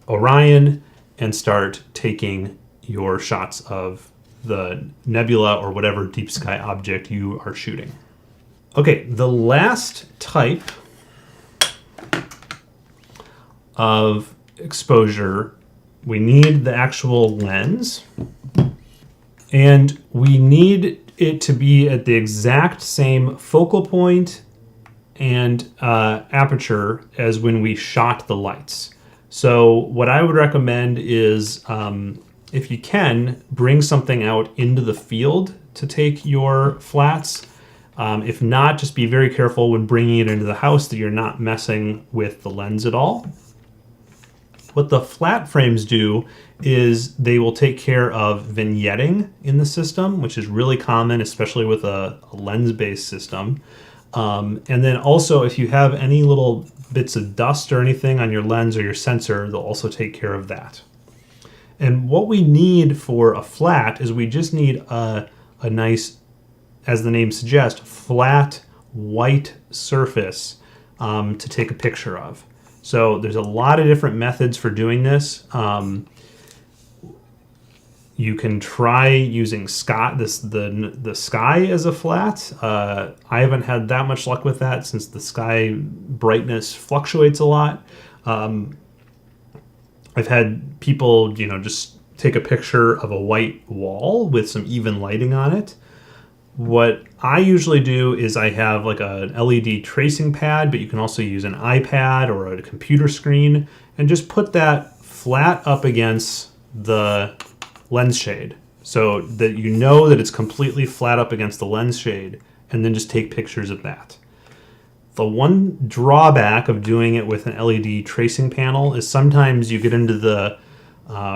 Orion, and start taking your shots of the nebula or whatever deep sky object you are shooting. Okay, the last type of exposure, we need the actual lens, and we need it to be at the exact same focal point and aperture as when we shot the lights. So what I would recommend is, if you can, bring something out into the field to take your flats. If not, just be very careful when bringing it into the house that you're not messing with the lens at all. What the flat frames do is they will take care of vignetting in the system, which is really common, especially with a lens-based system. And then also, if you have any little bits of dust or anything on your lens or your sensor, they'll also take care of that. And what we need for a flat is we just need a nice, as the name suggests, flat white surface to take a picture of. So there's a lot of different methods for doing this. You can try using the sky as a flat. I haven't had that much luck with that since the sky brightness fluctuates a lot. I've had people, just take a picture of a white wall with some even lighting on it. What I usually do is I have like an LED tracing pad, but you can also use an iPad or a computer screen, and just put that flat up against the lens shade so that you know that it's completely flat up against the lens shade, and then just take pictures of that. The one drawback of doing it with an LED tracing panel is sometimes you get into the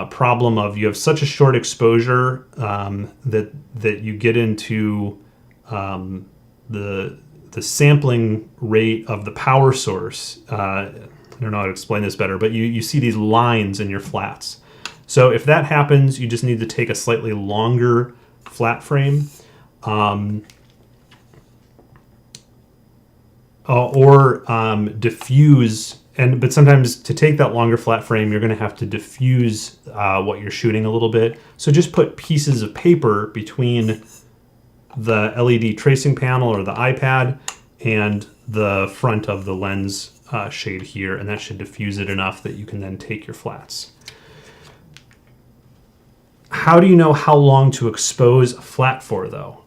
problem of you have such a short exposure that you get into the sampling rate of the power source. I don't know how to explain this better, but you see these lines in your flats. So if that happens, you just need to take a slightly longer flat frame, or diffuse. But sometimes to take that longer flat frame, you're going to have to diffuse what you're shooting a little bit. So just put pieces of paper between the LED tracing panel or the iPad and the front of the lens shade here, and that should diffuse it enough that you can then take your flats. How do you know how long to expose a flat for, though?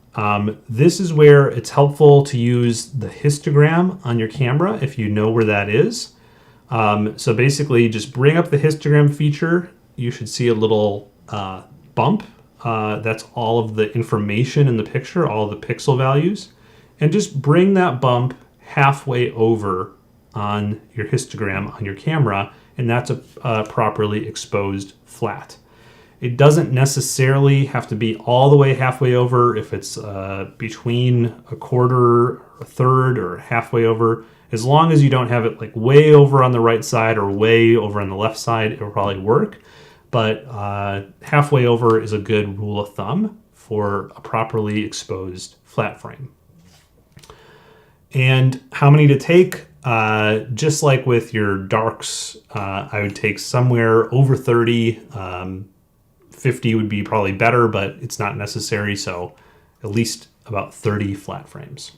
This is where it's helpful to use the histogram on your camera if you know where that is. So basically, just bring up the histogram feature. You should see a little bump. That's all of the information in the picture, all of the pixel values. And just bring that bump halfway over on your histogram on your camera, and that's a properly exposed flat. It doesn't necessarily have to be all the way halfway over. If it's between a quarter a third or halfway over. As long as you don't have it like way over on the right side or way over on the left side, it'll probably work. But halfway over is a good rule of thumb for a properly exposed flat frame. And how many to take? Just like with your darks, I would take somewhere over 30. 50 would be probably better, but it's not necessary. So at least about 30 flat frames.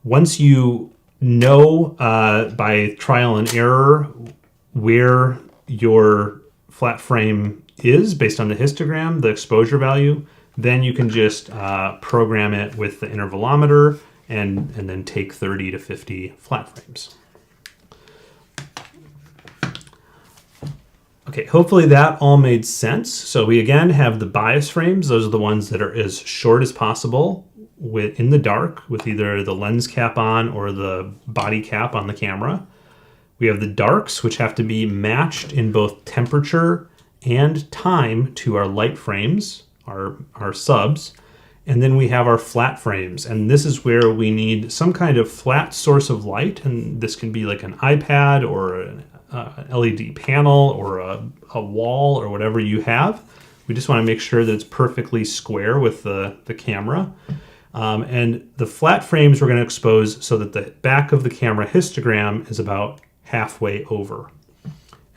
Once you know by trial and error where your flat frame is based on the histogram, the exposure value, then you can just program it with the intervalometer and then take 30 to 50 flat frames. Okay, hopefully that all made sense. So we again have the bias frames. Those are the ones that are as short as possible in the dark with either the lens cap on or the body cap on the camera. We have the darks, which have to be matched in both temperature and time to our light frames, our subs. And then we have our flat frames. And this is where we need some kind of flat source of light. And this can be like an iPad or an LED panel or a wall or whatever you have. We just want to make sure that it's perfectly square with the camera. And the flat frames we're going to expose so that the back of the camera histogram is about halfway over.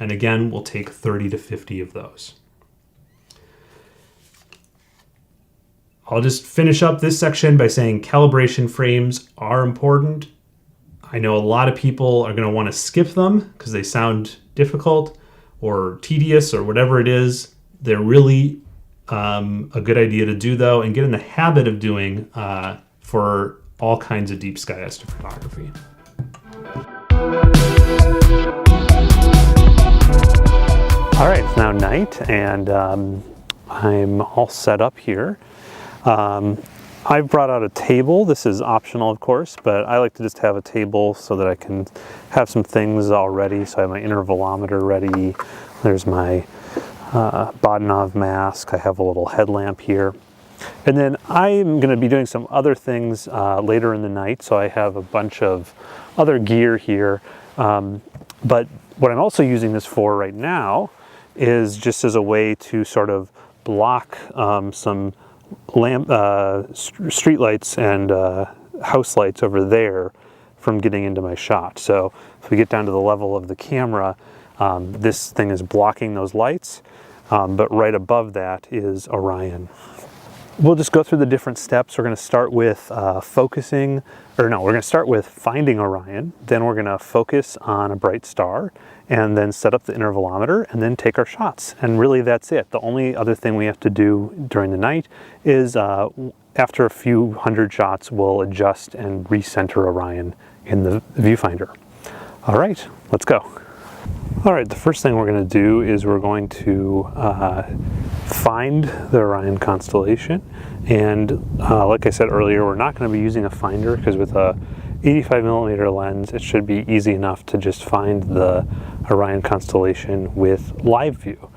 And again, we'll take 30 to 50 of those. I'll just finish up this section by saying calibration frames are important. I know a lot of people are going to want to skip them because they sound difficult or tedious or whatever it is. They're really a good idea to do, though, and get in the habit of doing for all kinds of deep sky astrophotography. All right, it's now night, and I'm all set up here. I've brought out a table. This is optional, of course, but I like to just have a table so that I can have some things all ready. So I have my intervalometer ready. There's my Bahtinov Mask. I have a little headlamp here. And then I'm going to be doing some other things later in the night. So I have a bunch of other gear here. But what I'm also using this for right now is just as a way to sort of block some street lights and house lights over there from getting into my shot. So if we get down to the level of the camera, this thing is blocking those lights, but right above that is Orion. We'll just go through the different steps. We're going to start with we're going to start with finding Orion. Then we're going to focus on a bright star and then set up the intervalometer and then take our shots. And really that's it. The only other thing we have to do during the night is after a few hundred shots, we'll adjust and recenter Orion in the viewfinder. All right, let's go. All right, the first thing we're going to do is we're going to find the Orion constellation. And like I said earlier, we're not going to be using a finder because with a 85mm lens, it should be easy enough to just find the Orion constellation with live view.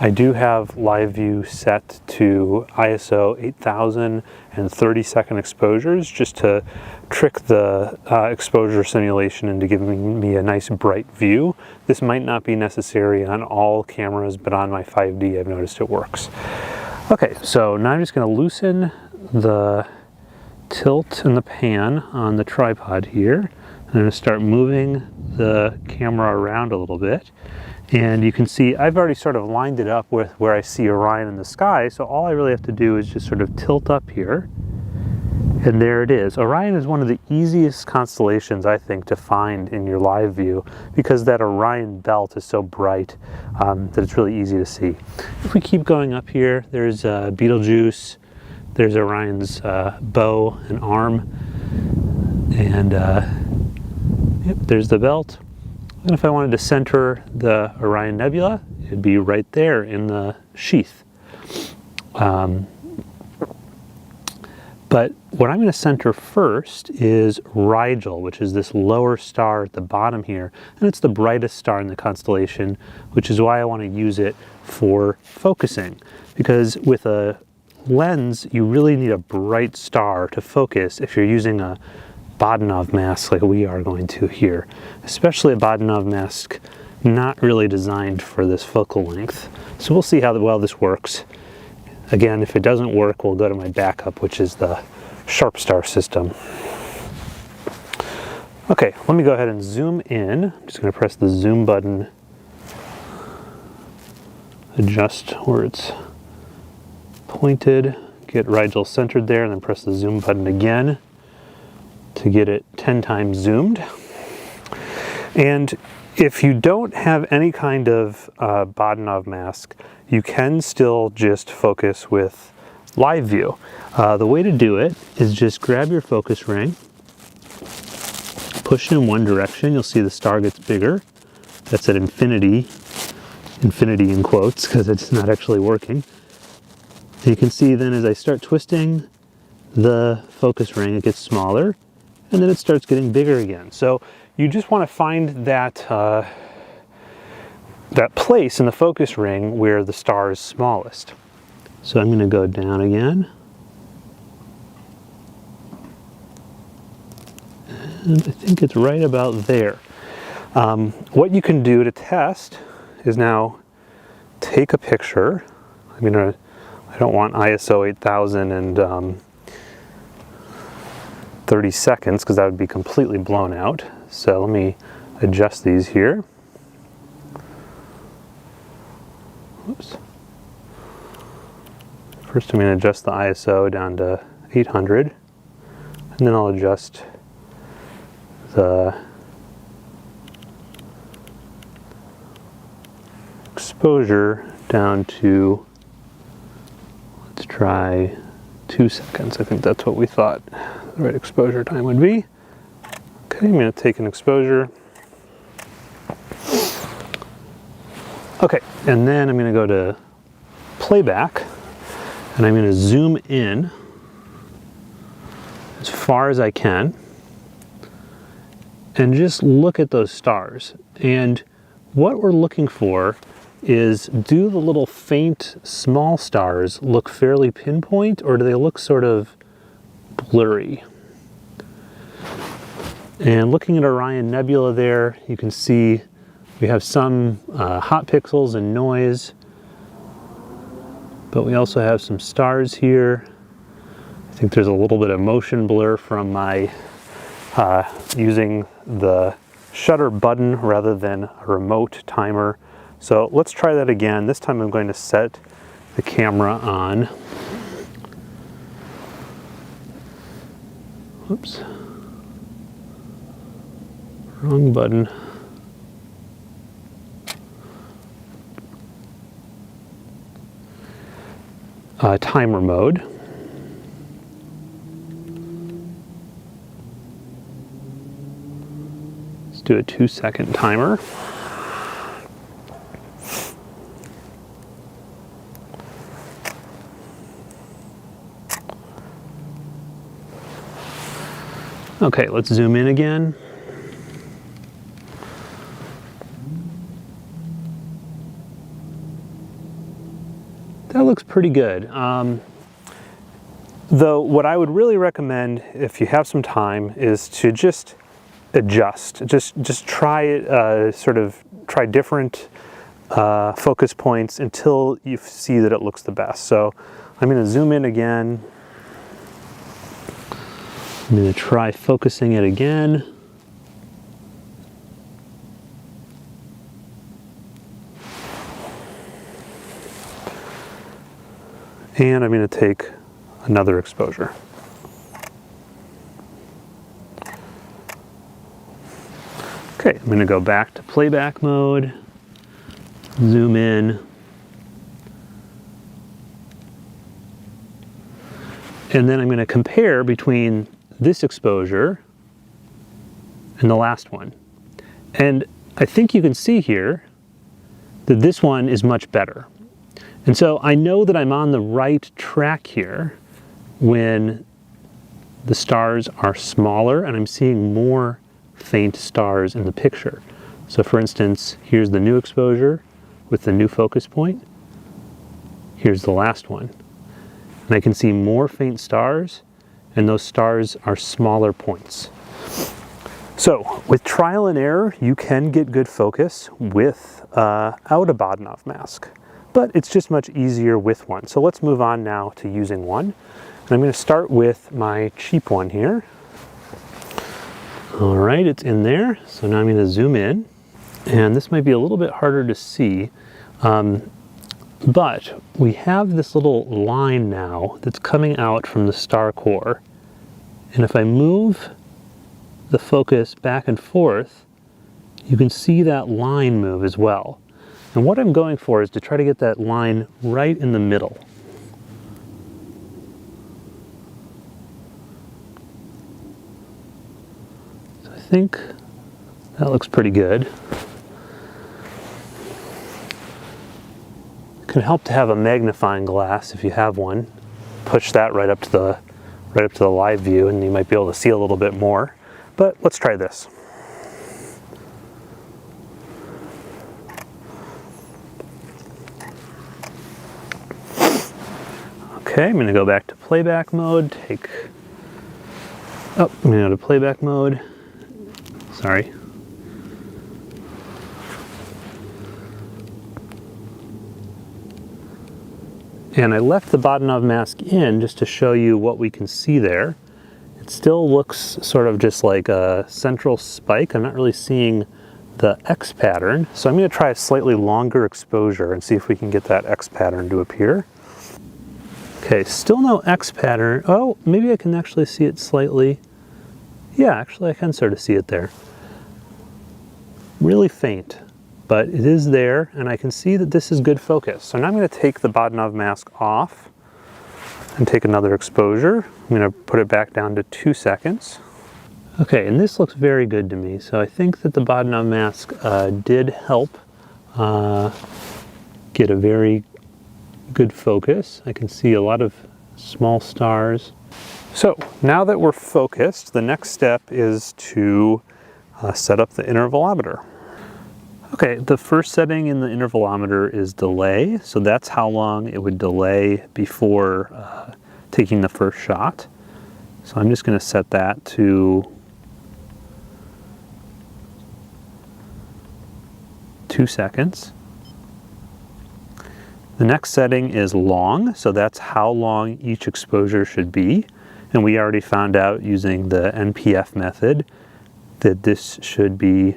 I do have live view set to ISO 8000 and 30-second exposures just to trick the exposure simulation into giving me a nice bright view. This might not be necessary on all cameras, but on my 5D I've noticed it works. Okay, so now I'm just going to loosen the tilt and the pan on the tripod here. I'm going to start moving the camera around a little bit. And you can see I've already sort of lined it up with where I see Orion in the sky, so all I really have to do is just sort of tilt up here. And there it is. Orion is one of the easiest constellations, I think, to find in your live view because that Orion belt is so bright that it's really easy to see. If we keep going up here, there's Betelgeuse, there's Orion's bow and arm, and yep, there's the belt. And if I wanted to center the Orion Nebula, it'd be right there in the sheath. But what I'm going to center first is Rigel, which is this lower star at the bottom here. And it's the brightest star in the constellation, which is why I want to use it for focusing. Because with a lens, you really need a bright star to focus if you're using a Bahtinov mask like we are going to here, especially a Bahtinov mask not really designed for this focal length. So we'll see how well this works. Again, if it doesn't work, we'll go to my backup, which is the Sharp Star system. Okay, let me go ahead and zoom in. I'm just going to press the zoom button, adjust where it's pointed, get Rigel centered there, and then press the zoom button again to get it 10 times zoomed. And if you don't have any kind of Bahtinov mask, you can still just focus with live view. The way to do it is just grab your focus ring, push it in one direction, you'll see the star gets bigger. That's at infinity in quotes, because it's not actually working. You can see then as I start twisting the focus ring, it gets smaller, and then it starts getting bigger again. So you just want to find that that place in the focus ring where the star is smallest. So I'm going to go down again. And I think it's right about there. What you can do to test is now take a picture. I don't want ISO 8000 and 30 seconds because that would be completely blown out. So let me adjust these here. Oops. First I'm going to adjust the ISO down to 800, and then I'll adjust the exposure down to, let's try 2 seconds. I think that's what we thought the right exposure time would be. Okay, I'm going to take an exposure. Okay, and then I'm going to go to playback, and I'm going to zoom in as far as I can and just look at those stars. And what we're looking for is, do the little faint small stars look fairly pinpoint, or do they look sort of blurry? And looking at Orion Nebula there, you can see we have some hot pixels and noise, but we also have some stars here. I think there's a little bit of motion blur from my using the shutter button rather than a remote timer. So let's try that again. This time I'm going to set the camera on. Oops. Wrong button. Timer mode. Let's do a 2-second timer. Okay, let's zoom in again. That looks pretty good. Though what I would really recommend, if you have some time, is to just adjust. Just try it, try different focus points until you see that it looks the best. So I'm going to zoom in again. I'm going to try focusing it again. And I'm going to take another exposure. Okay, I'm going to go back to playback mode, zoom in, and then I'm going to compare between this exposure and the last one. And I think you can see here that this one is much better. And so I know that I'm on the right track here when the stars are smaller and I'm seeing more faint stars in the picture. So for instance, here's the new exposure with the new focus point. Here's the last one. and I can see more faint stars, and those stars are smaller points. So with trial and error, you can get good focus without a Bahtinov mask, but it's just much easier with one. So let's move on now to using one. And I'm going to start with my cheap one here. All right, it's in there. So now I'm going to zoom in, and this might be a little bit harder to see, but we have this little line now that's coming out from the star core. And if I move the focus back and forth, you can see that line move as well. And what I'm going for is to try to get that line right in the middle. So I think that looks pretty good. It can help to have a magnifying glass if you have one. Push that right up to the live view, and you might be able to see a little bit more. But let's try this. Okay, I'm going to go back to playback mode. I'm going to go to playback mode. Sorry. And I left the Bahtinov mask in just to show you what we can see there. It still looks sort of just like a central spike. I'm not really seeing the X pattern. So I'm going to try a slightly longer exposure and see if we can get that X pattern to appear. Okay, still no X pattern. Oh, maybe I can actually see it slightly. Yeah, actually I can sort of see it there. Really faint, but it is there, and I can see that this is good focus. So now I'm going to take the Bahtinov mask off and take another exposure. I'm going to put it back down to 2 seconds. Okay, and this looks very good to me. So I think that the Bahtinov mask did help get a very good focus. I can see a lot of small stars. So now that we're focused, the next step is to set up the intervalometer. Okay, the first setting in the intervalometer is delay. So that's how long it would delay before taking the first shot. So I'm just going to set that to 2 seconds. The next setting is long, so that's how long each exposure should be. And we already found out using the NPF method that this should be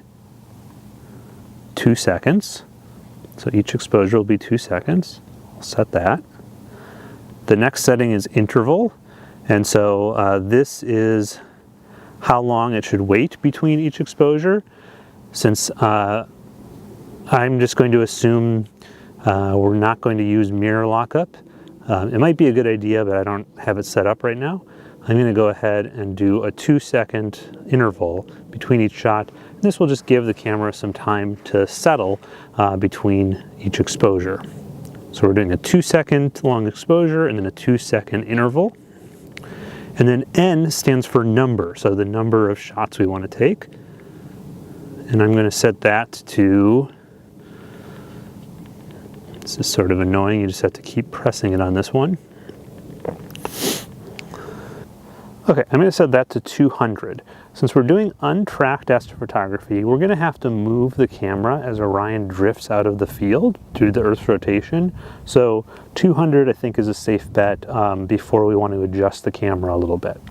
2 seconds. So each exposure will be 2 seconds. I'll set that. The next setting is interval. And so this is how long it should wait between each exposure. Since I'm just going to assume we're not going to use mirror lockup. It might be a good idea, but I don't have it set up right now. I'm going to go ahead and do a 2-second interval between each shot. This will just give the camera some time to settle between each exposure. So we're doing a 2-second long exposure and then a 2-second interval. And then N stands for number, so the number of shots we want to take. And I'm going to set that to, this is sort of annoying, you just have to keep pressing it on this one. Okay, I'm going to set that to 200. Since we're doing untracked astrophotography, we're going to have to move the camera as Orion drifts out of the field due to the Earth's rotation. So 200 I think is a safe bet before we want to adjust the camera a little bit.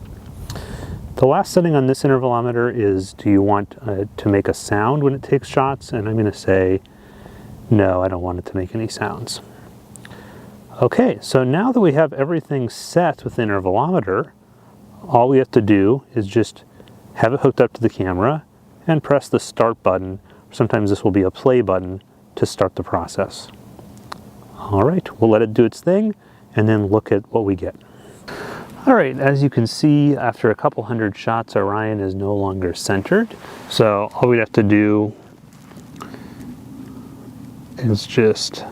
The last setting on this intervalometer is, do you want to make a sound when it takes shots? And I'm going to say, no, I don't want it to make any sounds. Okay, so now that we have everything set with the intervalometer, all we have to do is just have it hooked up to the camera and press the start button. Sometimes this will be a play button to start the process. All right, we'll let it do its thing and then look at what we get. All right, as you can see, after a couple hundred shots, Orion is no longer centered. So all we'd have to do is just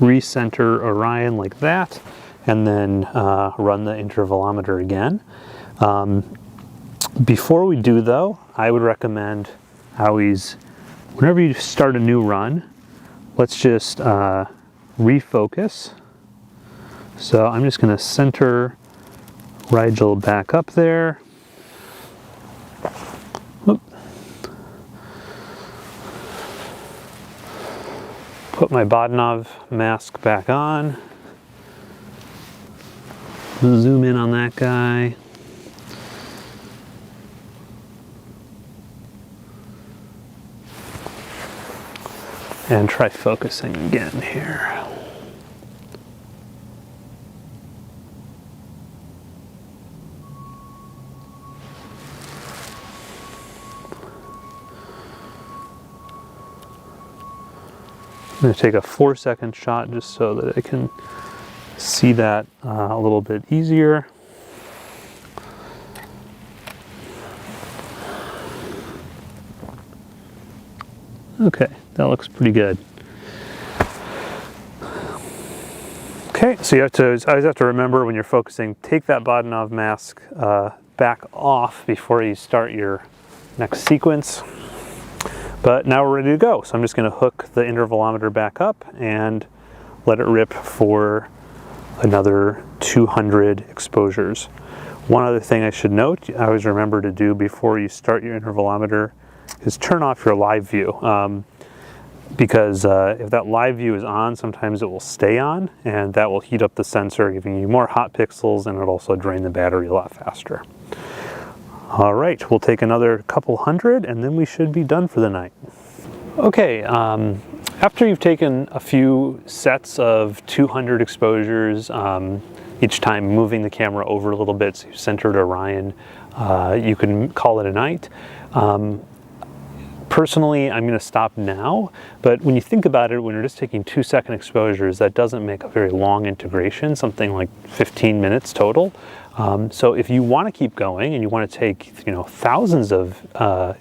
recenter Orion like that, and then run the intervalometer again. Before we do though, I would recommend always, whenever you start a new run, let's just refocus. So I'm just going to center Rigel back up there. Whoop. Put my Bahtinov mask back on. Zoom in on that guy. And try focusing again here. I'm going to take a 4-second shot just so that I can see that a little bit easier. Okay, that looks pretty good. Okay, so you have to always have to remember when you're focusing, take that Bahtinov mask back off before you start your next sequence. But now we're ready to go. So I'm just going to hook the intervalometer back up and let it rip for another 200 exposures. One other thing I should note, I always remember to do before you start your intervalometer is turn off your live view. Because if that live view is on, sometimes it will stay on, and that will heat up the sensor, giving you more hot pixels, and it'll also drain the battery a lot faster. All right, we'll take another couple hundred, and then we should be done for the night. Okay, after you've taken a few sets of 200 exposures, each time moving the camera over a little bit so you centered Orion, you can call it a night. Personally, I'm going to stop now, but when you think about it, when you're just taking 2-second exposures, that doesn't make a very long integration, something like 15 minutes total. So if you want to keep going and you want to take, thousands of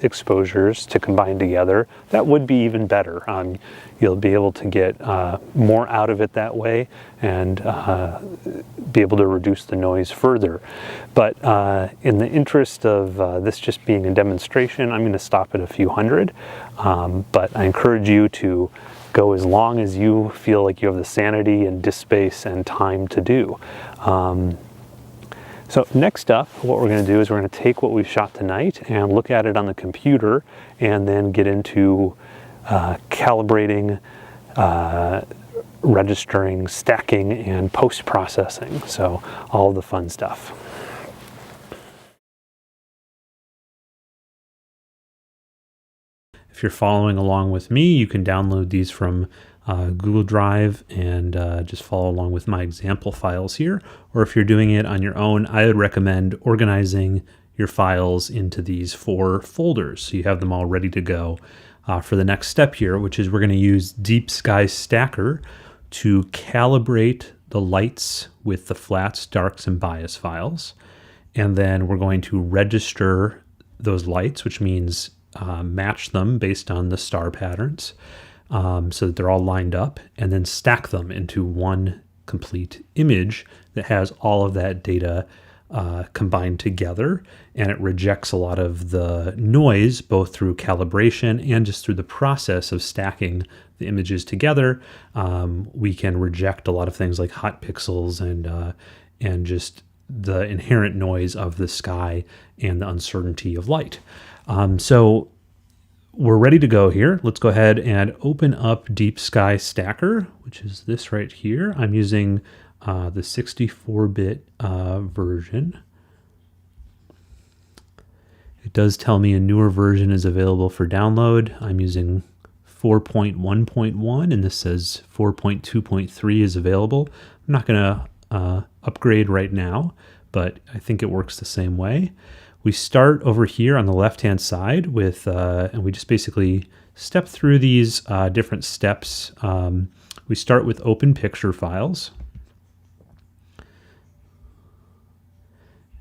exposures to combine together, that would be even better. You'll be able to get more out of it that way and be able to reduce the noise further. But in the interest of this just being a demonstration, I'm going to stop at a few hundred. But I encourage you to go as long as you feel like you have the sanity and disk space and time to do. So next up, what we're going to do is we're going to take what we've shot tonight and look at it on the computer and then get into calibrating, registering, stacking, and post-processing. So all the fun stuff. If you're following along with me, you can download these from Google Drive and just follow along with my example files here. Or if you're doing it on your own, I would recommend organizing your files into these 4 folders so you have them all ready to go for the next step here, which is we're going to use Deep Sky Stacker to calibrate the lights with the flats, darks, and bias files. And then we're going to register those lights, which means match them based on the star patterns so that they're all lined up, and then stack them into one complete image that has all of that data combined together, and it rejects a lot of the noise both through calibration and just through the process of stacking the images together. We can reject a lot of things like hot pixels and just the inherent noise of the sky and the uncertainty of light. So we're ready to go here. Let's go ahead and open up Deep Sky Stacker, which is this right here. I'm using the 64-bit version. It does tell me a newer version is available for download. I'm using 4.1.1, and this says 4.2.3 is available. I'm not going to upgrade right now, but I think it works the same way. We start over here on the left-hand side with, and we just basically step through these different steps. We start with open picture files.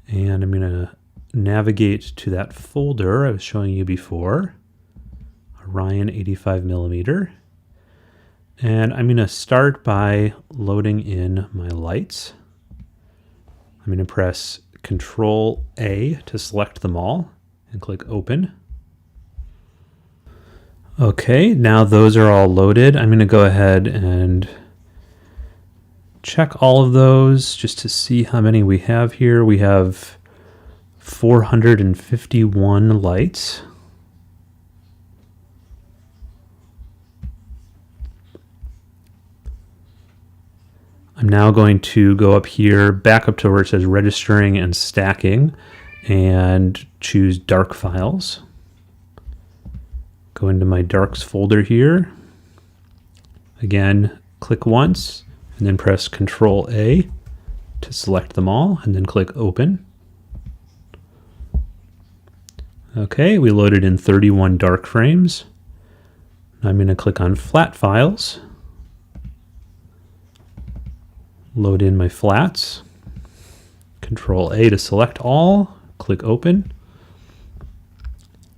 And I'm going to navigate to that folder I was showing you before, Orion 85mm. And I'm going to start by loading in my lights. I'm going to press Control A to select them all and click Open. Okay, now those are all loaded. I'm going to go ahead and check all of those just to see how many we have here. We have 451 lights. I'm now going to go up here, back up to where it says registering and stacking, and choose dark files. Go into my darks folder here. Again, click once, and then press Control A to select them all, and then click Open. Okay, we loaded in 31 dark frames. Now I'm going to click on Flat Files. Load in my flats, Control A to select all, click Open,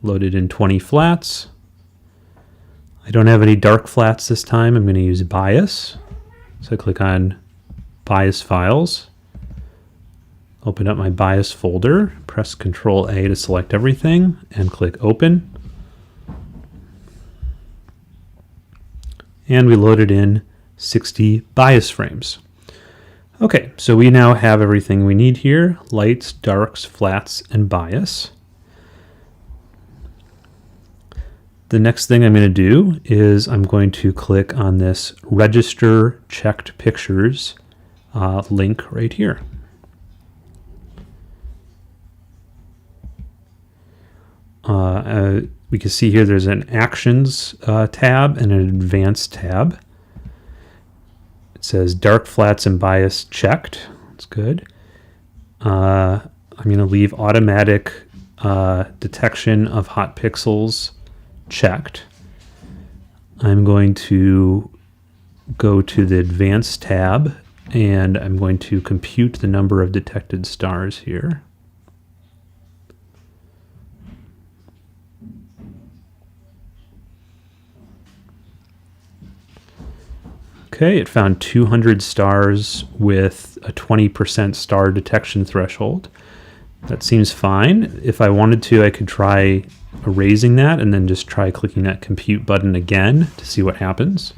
loaded in 20 flats. I don't have any dark flats this time. I'm going to use bias. So I click on Bias Files, open up my bias folder, press Control A to select everything, and click Open. And we loaded in 60 bias frames. Okay, so we now have everything we need here: lights, darks, flats, and bias. The next thing I'm going to do is I'm going to click on this Register Checked Pictures link right here. We can see here there's an Actions tab and an Advanced tab. It says dark flats and bias checked. That's good. I'm going to leave automatic detection of hot pixels checked. I'm going to go to the Advanced tab, and I'm going to compute the number of detected stars here. Okay, it found 200 stars with a 20% star detection threshold. That seems fine. If I wanted to, I could try erasing that and then just try clicking that compute button again to see what happens.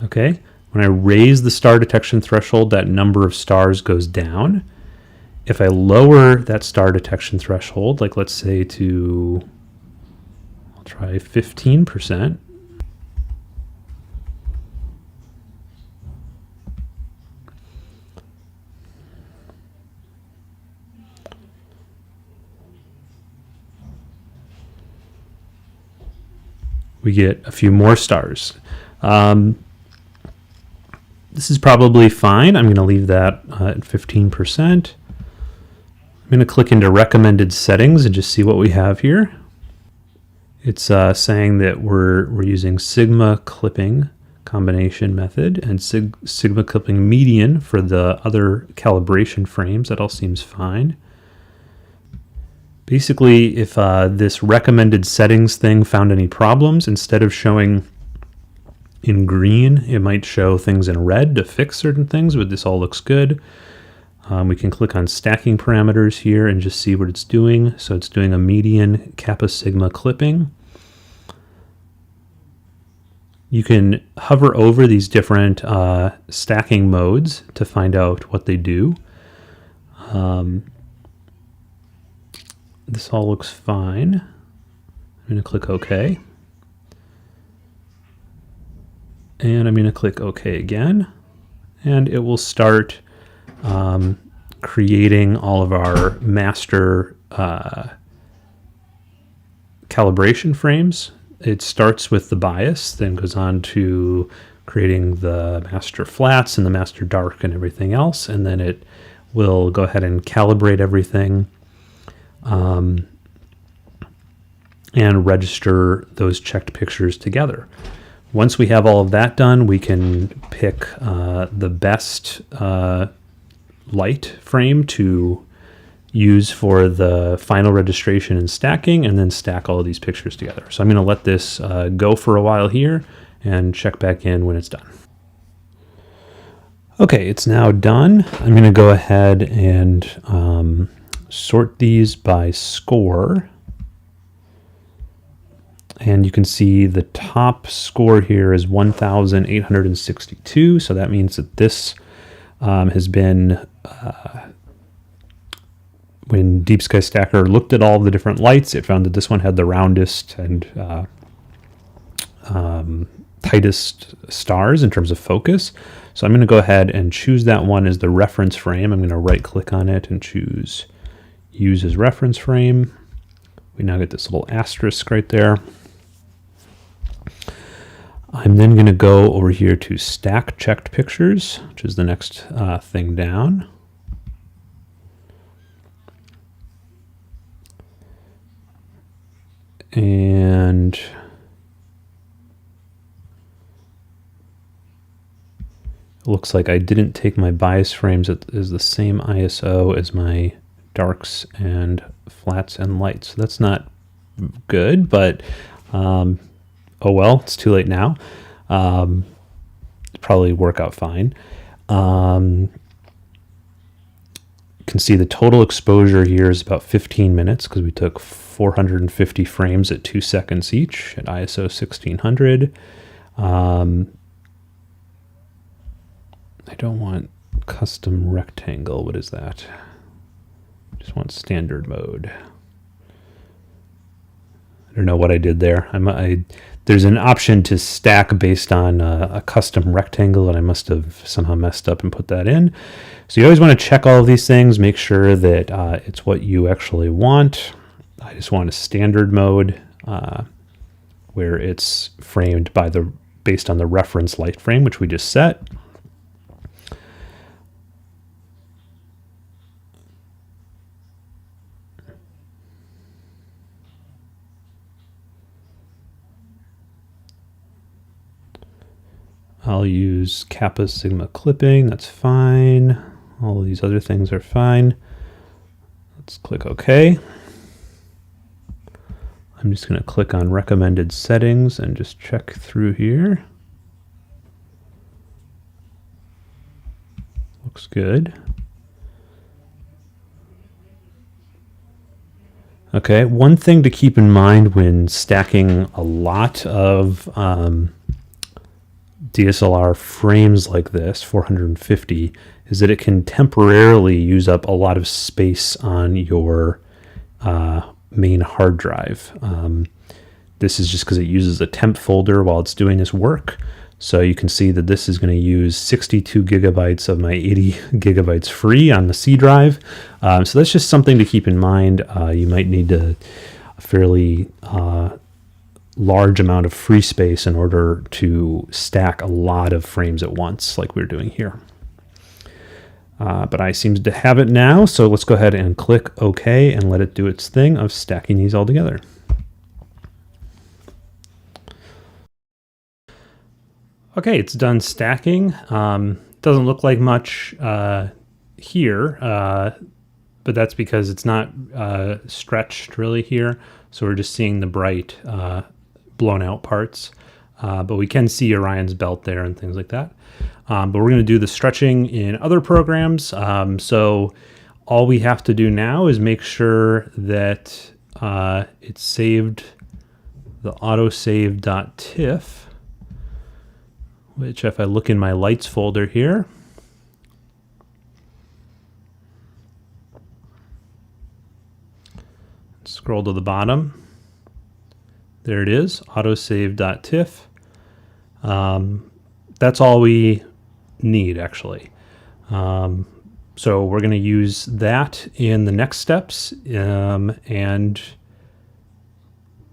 Okay, when I raise the star detection threshold, that number of stars goes down. If I lower that star detection threshold, like let's say to, I'll try 15%. We get a few more stars. This is probably fine. I'm going to leave that at 15%. I'm going to click into recommended settings and just see what we have here. It's saying that we're using sigma clipping combination method and sigma clipping median for the other calibration frames. That all seems fine. Basically, if this recommended settings thing found any problems, instead of showing in green, it might show things in red to fix certain things, but this all looks good. We can click on stacking parameters here and just see what it's doing. So it's doing a median kappa sigma clipping. You can hover over these different stacking modes to find out what they do. This all looks fine. I'm going to click OK. And I'm going to click OK again. And it will start creating all of our master calibration frames. It starts with the bias, then goes on to creating the master flats and the master dark and everything else, and then it will go ahead and calibrate everything and register those checked pictures together. Once we have all of that done, we can pick the best light frame to use for the final registration and stacking, and then stack all of these pictures together. So I'm going to let this go for a while here and check back in when it's done. Okay, it's now done. I'm going to go ahead and sort these by score. And you can see the top score here is 1,862. So that means that this has been, when Deep Sky Stacker looked at all the different lights, it found that this one had the roundest and tightest stars in terms of focus. So I'm going to go ahead and choose that one as the reference frame. I'm going to right click on it and choose use as reference frame. We now get this little asterisk right there. I'm then going to go over here to stack checked pictures, which is the next thing down. And it looks like I didn't take my bias frames as the same ISO as my darks and flats and lights. So that's not good, but oh well, it's too late now. It'll probably work out fine. You can see the total exposure here is about 15 minutes because we took 450 frames at 2 seconds each at ISO 1600. I don't want custom rectangle. What is that? I just want standard mode. I don't know what I did there. There's an option to stack based on a custom rectangle, and I must have somehow messed up and put that in. So you always want to check all of these things, make sure that it's what you actually want. I just want a standard mode where it's framed based on the reference light frame, which we just set. I'll use Kappa Sigma clipping, that's fine. All of these other things are fine. Let's click OK. I'm just going to click on recommended settings and just check through here. Looks good. Okay, one thing to keep in mind when stacking a lot of DSLR frames like this, 450, is that it can temporarily use up a lot of space on your main hard drive. This is just because it uses a temp folder while it's doing this work. So you can see that this is going to use 62 gigabytes of my 80 gigabytes free on the C drive. So that's just something to keep in mind. You might need a fairly large amount of free space in order to stack a lot of frames at once, like we're doing here. But I seem to have it now, so let's go ahead and click OK and let it do its thing of stacking these all together. Okay, it's done stacking. Doesn't look like much here, but that's because it's not stretched really here. So we're just seeing the bright blown out parts, but we can see Orion's belt there and things like that. But we're going to do the stretching in other programs. So all we have to do now is make sure that it's saved the autosave.tiff, which if I look in my lights folder here, scroll to the bottom, there it is, autosave.tiff. That's all we need actually. So we're going to use that in the next steps and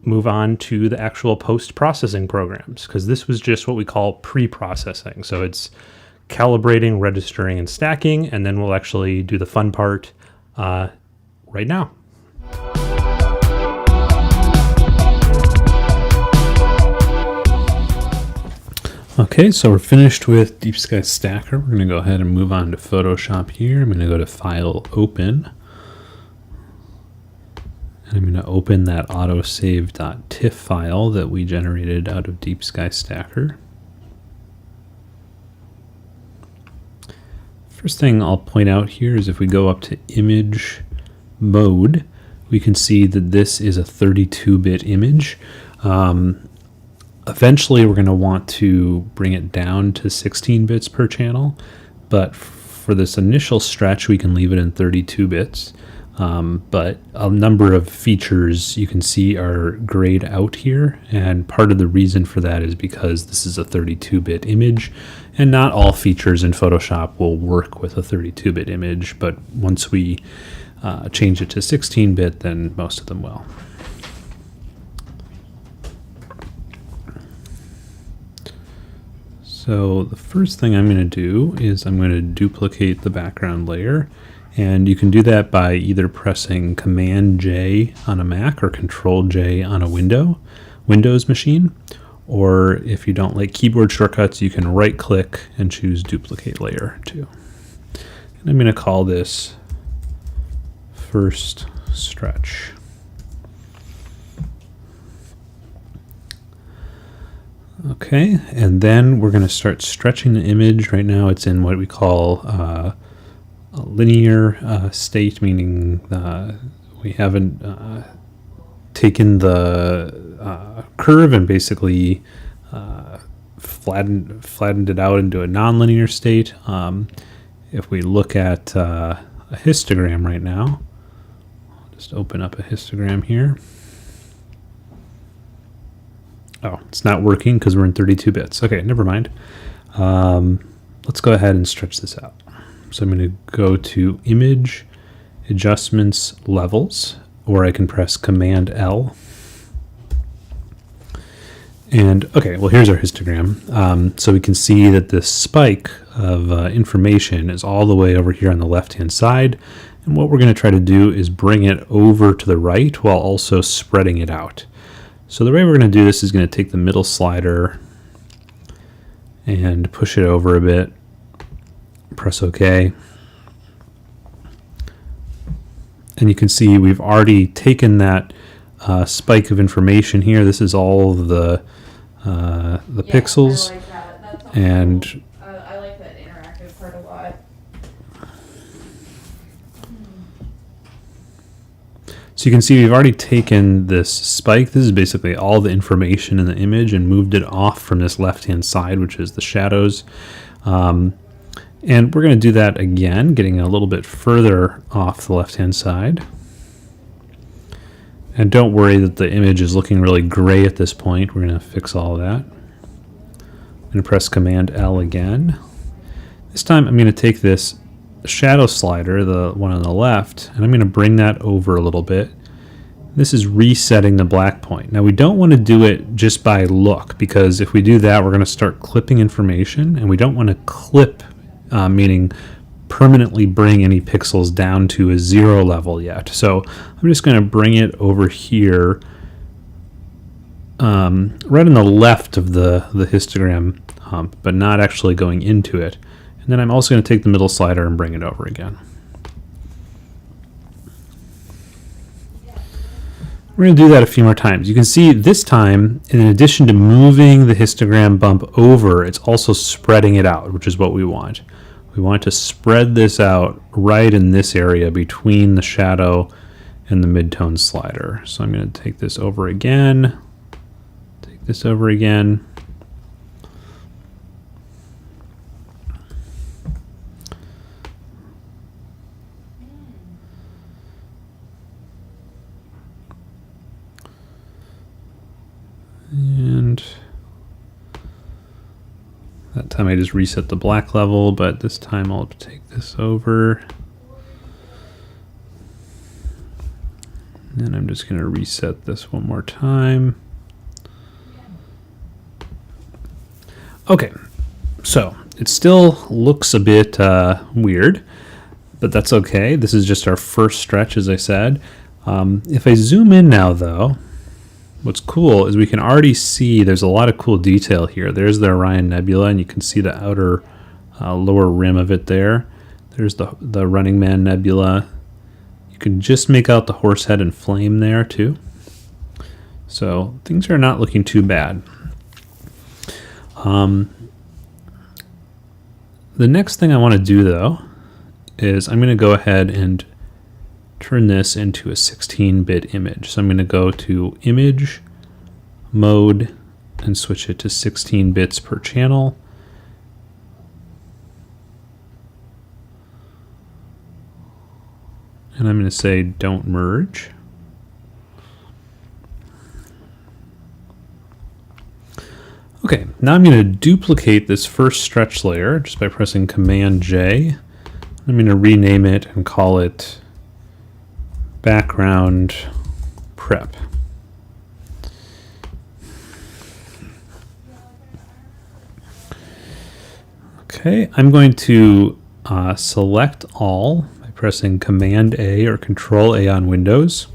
move on to the actual post-processing programs, because this was just what we call pre-processing. So it's calibrating, registering, and stacking, and then we'll actually do the fun part right now. Okay, so we're finished with Deep Sky Stacker. We're going to go ahead and move on to Photoshop here. I'm going to go to File, Open. And I'm going to open that autosave.tiff file that we generated out of Deep Sky Stacker. First thing I'll point out here is if we go up to Image Mode, we can see that this is a 32-bit image. Eventually, we're going to want to bring it down to 16 bits per channel, but for this initial stretch, we can leave it in 32 bits. But a number of features you can see are grayed out here, and part of the reason for that is because this is a 32-bit image, and not all features in Photoshop will work with a 32-bit image, but once we change it to 16-bit, then most of them will. So the first thing I'm going to do is I'm going to duplicate the background layer, and you can do that by either pressing Command J on a Mac or Control J on a Windows machine, or if you don't like keyboard shortcuts, you can right click and choose Duplicate Layer too. And I'm going to call this First Stretch. Okay, and then we're going to start stretching the image. Right now it's in what we call a linear state, meaning we haven't taken the curve and basically flattened it out into a nonlinear state. If we look at a histogram right now, I'll just open up a histogram here. Oh, it's not working because we're in 32 bits. Okay, never mind. Let's go ahead and stretch this out. So I'm going to go to Image, Adjustments, Levels, or I can press Command L. And okay, well here's our histogram. So we can see that this spike of information is all the way over here on the left-hand side. And what we're going to try to do is bring it over to the right while also spreading it out. So the way we're going to do this is going to take the middle slider and push it over a bit, press OK. And you can see we've already taken that spike of information here. This is all of the pixels. I like that. That's and cool. I like that interactive part a lot. So you can see we've already taken this spike. This is basically all the information in the image and moved it off from this left-hand side, which is the shadows. And we're going to do that again, getting a little bit further off the left-hand side. And don't worry that the image is looking really gray at this point. We're going to fix all of that. I'm going to press Command L again. This time I'm going to take this shadow slider, the one on the left, and I'm going to bring that over a little bit. This is resetting the black point. Now we don't want to do it just by look, because if we do that we're going to start clipping information, and we don't want to clip, meaning permanently bring any pixels down to a 0 level yet. So I'm just going to bring it over here, right on the left of the histogram hump, but not actually going into it. And then I'm also going to take the middle slider and bring it over again. We're going to do that a few more times. You can see this time, in addition to moving the histogram bump over, it's also spreading it out, which is what we want. We want to spread this out right in this area between the shadow and the midtone slider. So I'm going to take this over again, take this over again. And that time I just reset the black level, but this time I'll take this over. And I'm just going to reset this one more time. Okay, so it still looks a bit weird, but that's okay. This is just our first stretch, as I said. If I zoom in now, though, what's cool is we can already see there's a lot of cool detail here. There's the Orion Nebula, and you can see the outer lower rim of it there. There's the Running Man Nebula. You can just make out the horse head and flame there too. So things are not looking too bad. The next thing I want to do, though, is I'm going to go ahead and turn this into a 16-bit image. So I'm going to go to Image, mode and switch it to 16 bits per channel. And I'm going to say don't merge. Okay, now I'm going to duplicate this first stretch layer just by pressing Command J. I'm going to rename it and call it background prep. Okay, I'm going to select all by pressing Command A or Control A on Windows.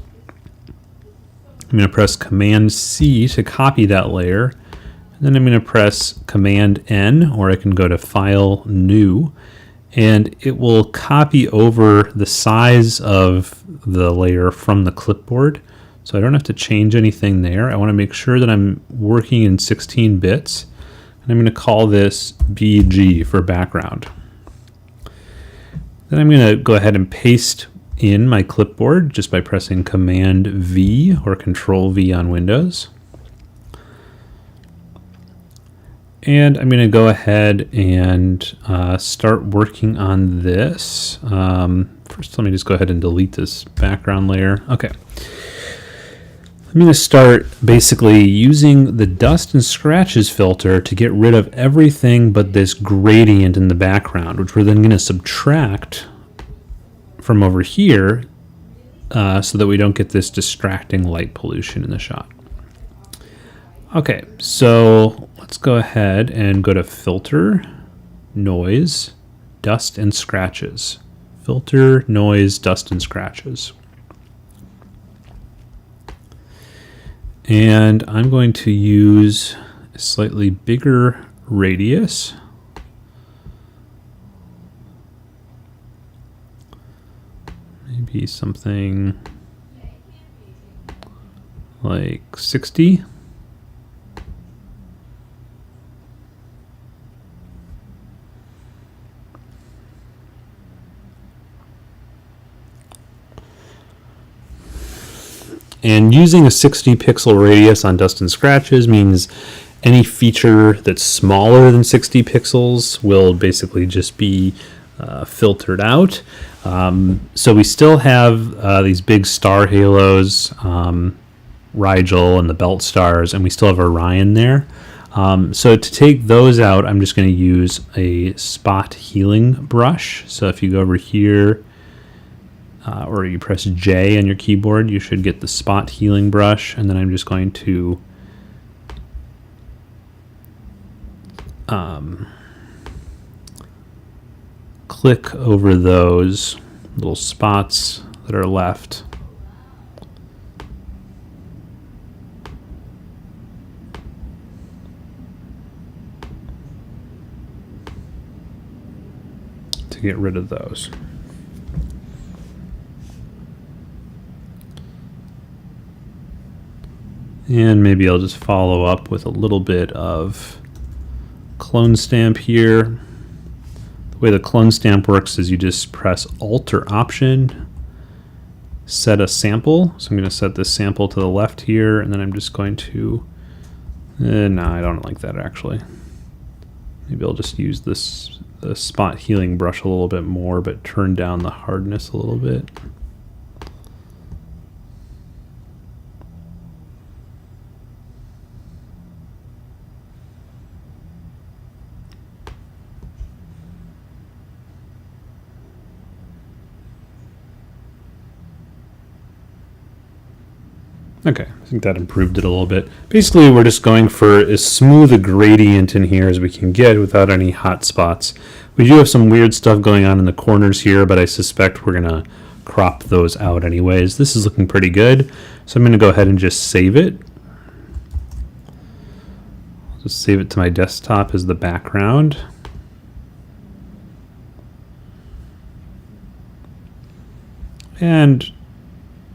I'm going to press Command C to copy that layer. And then I'm going to press Command N, or I can go to File, New, and it will copy over the size of the layer from the clipboard. So I don't have to change anything there. I want to make sure that I'm working in 16 bits. And I'm going to call this BG for background. Then I'm going to go ahead and paste in my clipboard just by pressing Command V or Control V on Windows. And I'm going to go ahead and start working on this. First, let me just go ahead and delete this background layer. Okay. I'm going to start basically using the dust and scratches filter to get rid of everything but this gradient in the background, which we're then going to subtract from over here so that we don't get this distracting light pollution in the shot. Okay, so let's go ahead and go to Filter, Noise, Dust and Scratches. Filter, Noise, Dust and Scratches. And I'm going to use a slightly bigger radius. Maybe something like 60. And using a 60 pixel radius on dust and scratches means any feature that's smaller than 60 pixels will basically just be filtered out. So we still have these big star halos, Rigel and the belt stars, and we still have Orion there. So to take those out, I'm just going to use a spot healing brush. So if you go over here, or you press J on your keyboard, you should get the spot healing brush, and then I'm just going to click over those little spots that are left. To get rid of those. And maybe I'll just follow up with a little bit of clone stamp here. The way the clone stamp works is you just press Alt or Option, set a sample. So I'm going to set this sample to the left here, and then I'm just going to, no, I don't like that actually. Maybe I'll just use this the spot healing brush a little bit more, but turn down the hardness a little bit. Okay, I think that improved it a little bit. Basically, we're just going for as smooth a gradient in here as we can get without any hot spots. We do have some weird stuff going on in the corners here, but I suspect we're going to crop those out anyways. This is looking pretty good, so I'm going to go ahead and just save it. I'll just save it to my desktop as the background. And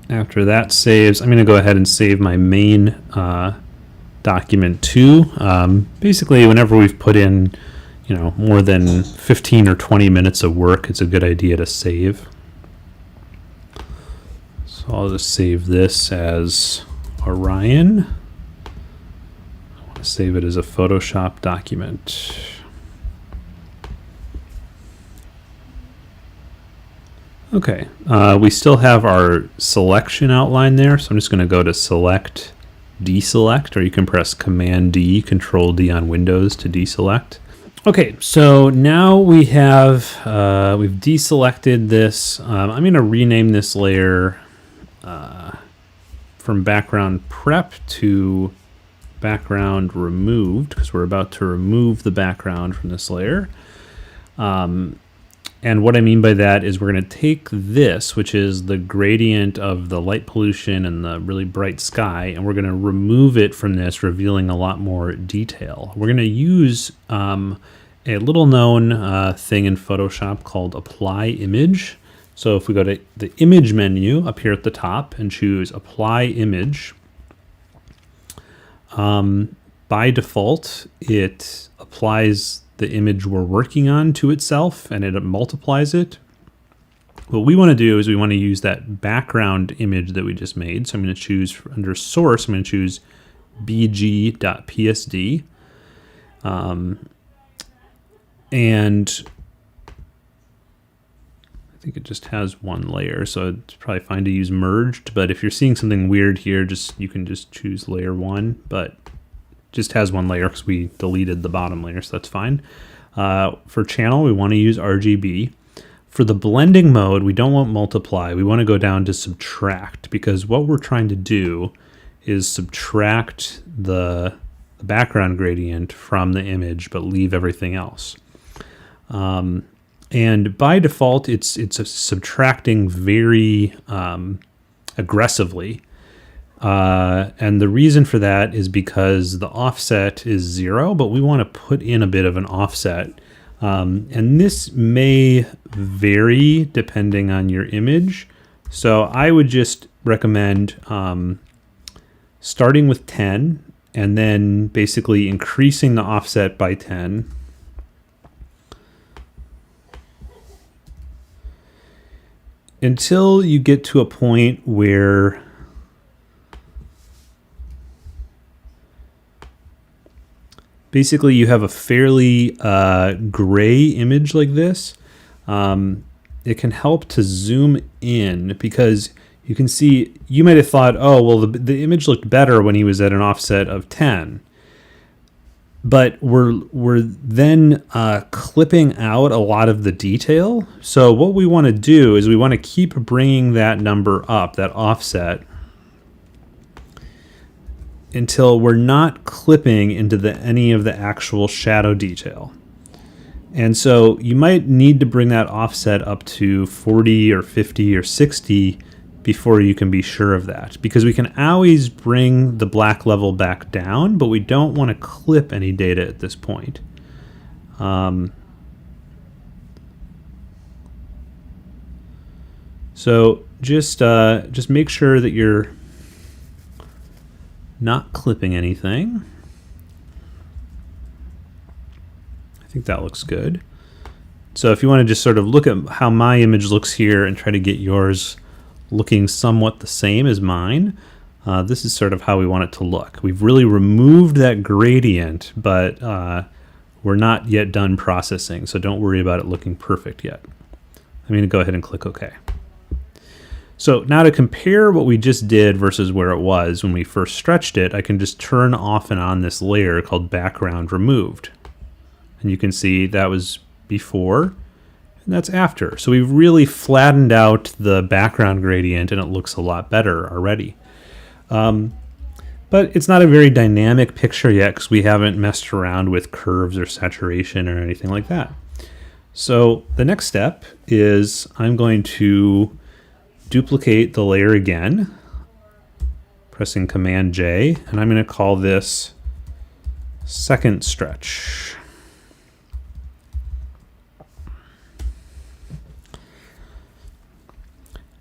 after that saves, I'm going to go ahead and save my main document too. Basically, whenever we've put in, more than 15 or 20 minutes of work, it's a good idea to save. So I'll just save this as Orion. save it as a Photoshop document. Okay, we still have our selection outline there, so I'm just going to go to Select, Deselect, or you can press Command D, Control D on Windows to deselect. Okay, so now we have, we've deselected this. I'm going to rename this layer from background prep to background removed, because we're about to remove the background from this layer. And what I mean by that is we're going to take this, which is the gradient of the light pollution and the really bright sky, and we're going to remove it from this, revealing a lot more detail. We're going to use a little known thing in Photoshop called Apply Image. So if we go to the Image menu up here at the top and choose Apply Image, by default, it applies the image we're working on to itself and it multiplies it. What we want to do is we want to use that background image that we just made. So I'm going to choose under source, I'm going to choose bg.psd. And I think it just has one layer, so it's probably fine to use merged, but if you're seeing something weird here, you can just choose layer 1, but just has one layer because we deleted the bottom layer, so that's fine. For channel, we want to use RGB. For the blending mode, we don't want multiply. We want to go down to subtract, because what we're trying to do is subtract the background gradient from the image, but leave everything else. And by default, it's subtracting very aggressively. And the reason for that is because the offset is 0, but we want to put in a bit of an offset. And this may vary depending on your image. So I would just recommend starting with 10 and then basically increasing the offset by 10. Until you get to a point where basically you have a fairly gray image like this. It can help to zoom in, because you can see, you might have thought, oh, well, the image looked better when he was at an offset of 10. But we're then clipping out a lot of the detail. So what we want to do is we want to keep bringing that number up, that offset, until we're not clipping into any of the actual shadow detail. And so you might need to bring that offset up to 40 or 50 or 60 before you can be sure of that, because we can always bring the black level back down, but we don't want to clip any data at this point. So just make sure that you're not clipping anything. I think that looks good. So if you want to just sort of look at how my image looks here and try to get yours looking somewhat the same as mine, this is sort of how we want it to look. We've really removed that gradient, but we're not yet done processing, so don't worry about it looking perfect yet. I'm going to go ahead and click OK. So now to compare what we just did versus where it was when we first stretched it, I can just turn off and on this layer called background removed. And you can see that was before, and that's after. So we've really flattened out the background gradient and it looks a lot better already. But it's not a very dynamic picture yet because we haven't messed around with curves or saturation or anything like that. So the next step is I'm going to duplicate the layer again, pressing Command J, and I'm going to call this second stretch.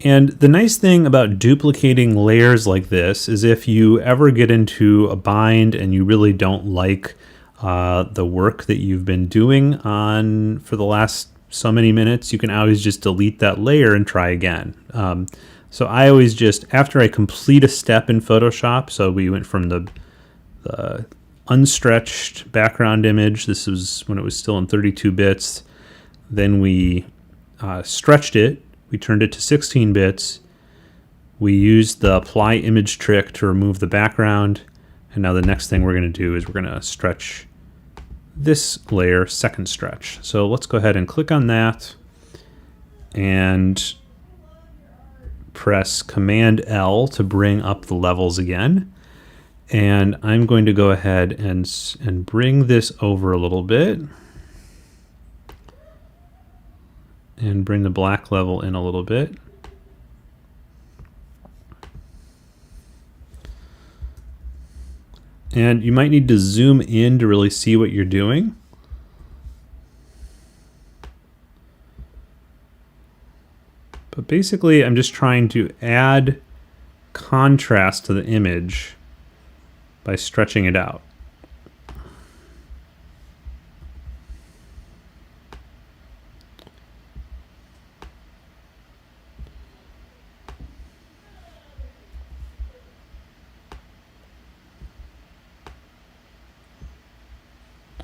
And the nice thing about duplicating layers like this is if you ever get into a bind and you really don't like the work that you've been doing on for the last so many minutes, you can always just delete that layer and try again. So I always just, after I complete a step in Photoshop, so we went from the unstretched background image. This was when it was still in 32 bits. Then we stretched it. We turned it to 16 bits. We used the apply image trick to remove the background. And now the next thing we're going to do is we're going to stretch this layer, second stretch. So let's go ahead and click on that and press Command L to bring up the levels again. And I'm going to go ahead and bring this over a little bit and bring the black level in a little bit. And you might need to zoom in to really see what you're doing. But basically, I'm just trying to add contrast to the image by stretching it out.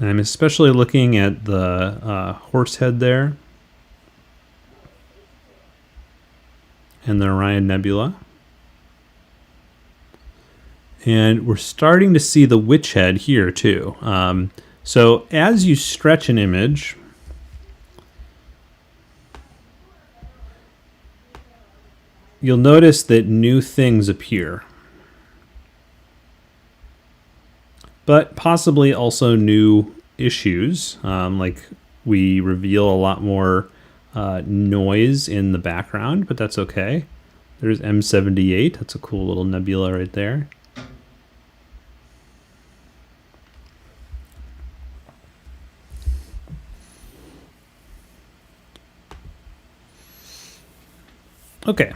And I'm especially looking at the horse head there and the Orion Nebula. And we're starting to see the witch head here too. So as you stretch an image, you'll notice that new things appear, but possibly also new issues. Like we reveal a lot more noise in the background, but that's okay. There's M78. That's a cool little nebula right there. Okay,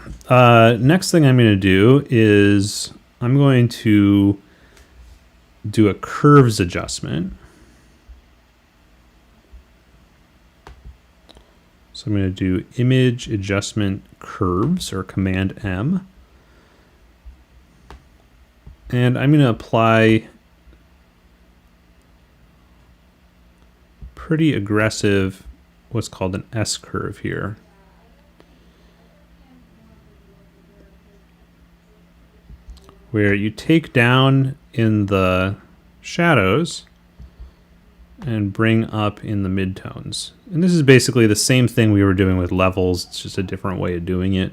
next thing I'm going to do is I'm going to do a curves adjustment. So I'm going to do image adjustment curves, or Command M. And I'm going to apply pretty aggressive what's called an S curve here. Where you take down in the shadows and bring up in the midtones. And this is basically the same thing we were doing with levels. It's just a different way of doing it.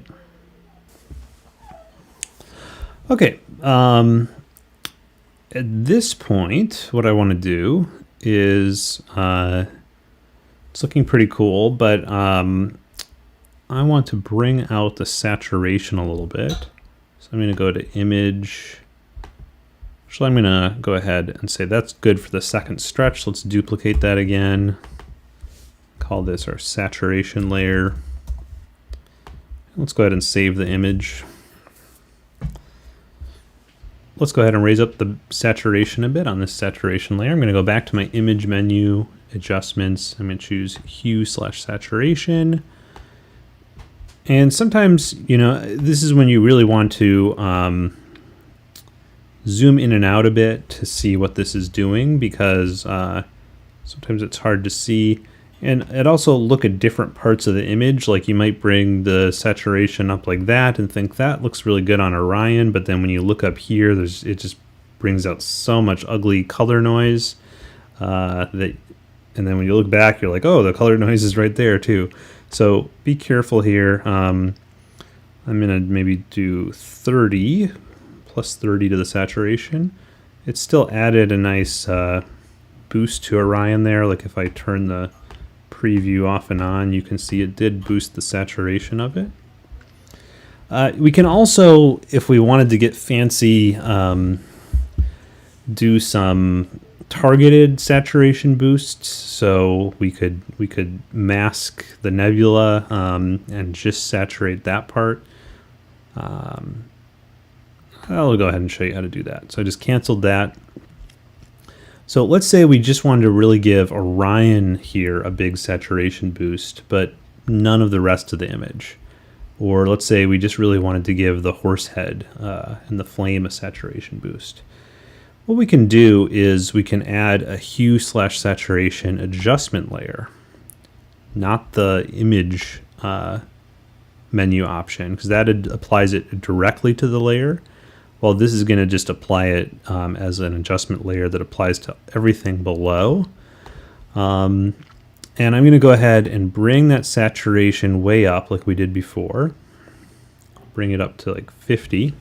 Okay. At this point, what I want to do is, it's looking pretty cool, but I want to bring out the saturation a little bit. So I'm going to go to image. Actually, I'm going to go ahead and say that's good for the second stretch. Let's duplicate that again. Call this our saturation layer. Let's go ahead and save the image. Let's go ahead and raise up the saturation a bit on this saturation layer. I'm going to go back to my image menu, adjustments. I'm going to choose hue/saturation. And sometimes, you know, this is when you really want to zoom in and out a bit to see what this is doing, because sometimes it's hard to see. And it also look at different parts of the image. Like you might bring the saturation up like that and think that looks really good on Orion, but then when you look up here, it just brings out so much ugly color noise and then when you look back, you're like, oh, the color noise is right there too. So be careful here. I'm going to maybe do 30 plus 30 to the saturation. It still added a nice boost to Orion there. Like if I turn the preview off and on, you can see it did boost the saturation of it. We can also, if we wanted to get fancy, do some targeted saturation boosts. So we could mask the nebula and just saturate that part. I'll go ahead and show you how to do that. So I just canceled that. So let's say we just wanted to really give Orion here a big saturation boost, but none of the rest of the image. Or let's say we just really wanted to give the horse head and the flame a saturation boost. what we can do is we can add a hue/saturation adjustment layer, not the image menu option, because that applies it directly to the layer. Well, this is going to just apply it as an adjustment layer that applies to everything below. And I'm going to go ahead and bring that saturation way up like we did before. Bring it up to like 50.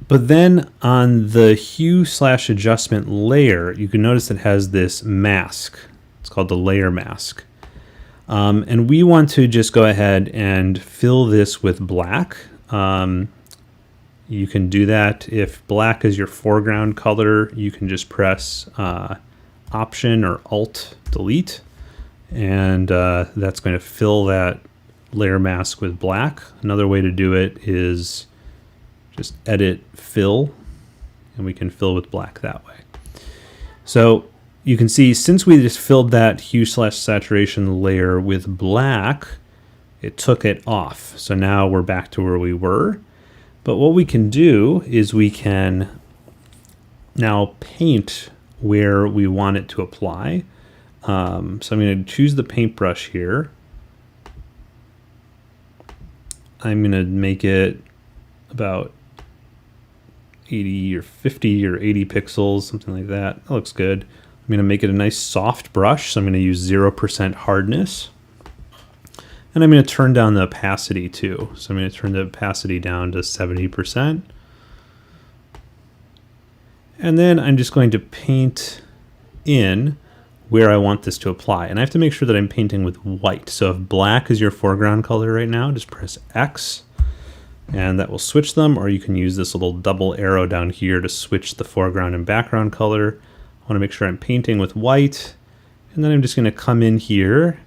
But then on the hue/adjustment layer, you can notice it has this mask. It's called the layer mask. And we want to just go ahead and fill this with black. You can do that. If black is your foreground color, you can just press Option or Alt Delete, and that's going to fill that layer mask with black. Another way to do it is just edit fill, and we can fill with black that way. So you can see, since we just filled that hue/saturation layer with black, it took it off. So now we're back to where we were. But what we can do is we can now paint where we want it to apply. So I'm going to choose the paintbrush here. I'm going to make it about 80 or 50 or 80 pixels, something like that. That looks good. I'm going to make it a nice soft brush, so I'm going to use 0% hardness. And I'm going to turn down the opacity too. So I'm going to turn the opacity down to 70%. And then I'm just going to paint in where I want this to apply. And I have to make sure that I'm painting with white. So if black is your foreground color right now, just press X, and that will switch them, or you can use this little double arrow down here to switch the foreground and background color. I want to make sure I'm painting with white, and then I'm just going to come in here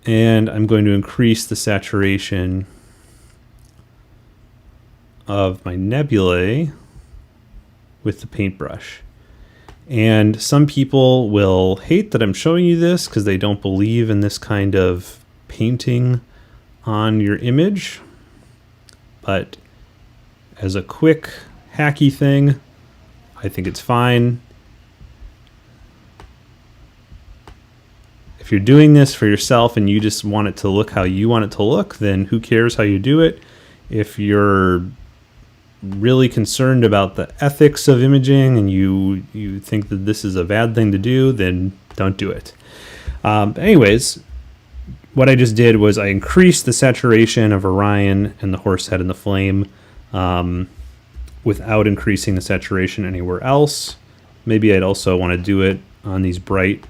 and I'm going to increase the saturation of my nebulae with the paintbrush. And some people will hate that I'm showing you this because they don't believe in this kind of painting on your image. But as a quick hacky thing, I think it's fine. If you're doing this for yourself and you just want it to look how you want it to look, then who cares how you do it? If you're really concerned about the ethics of imaging and you think that this is a bad thing to do, then don't do it. Anyways, what I just did was I increased the saturation of Orion and the horse head and the flame without increasing the saturation anywhere else. Maybe I'd also want to do it on these bright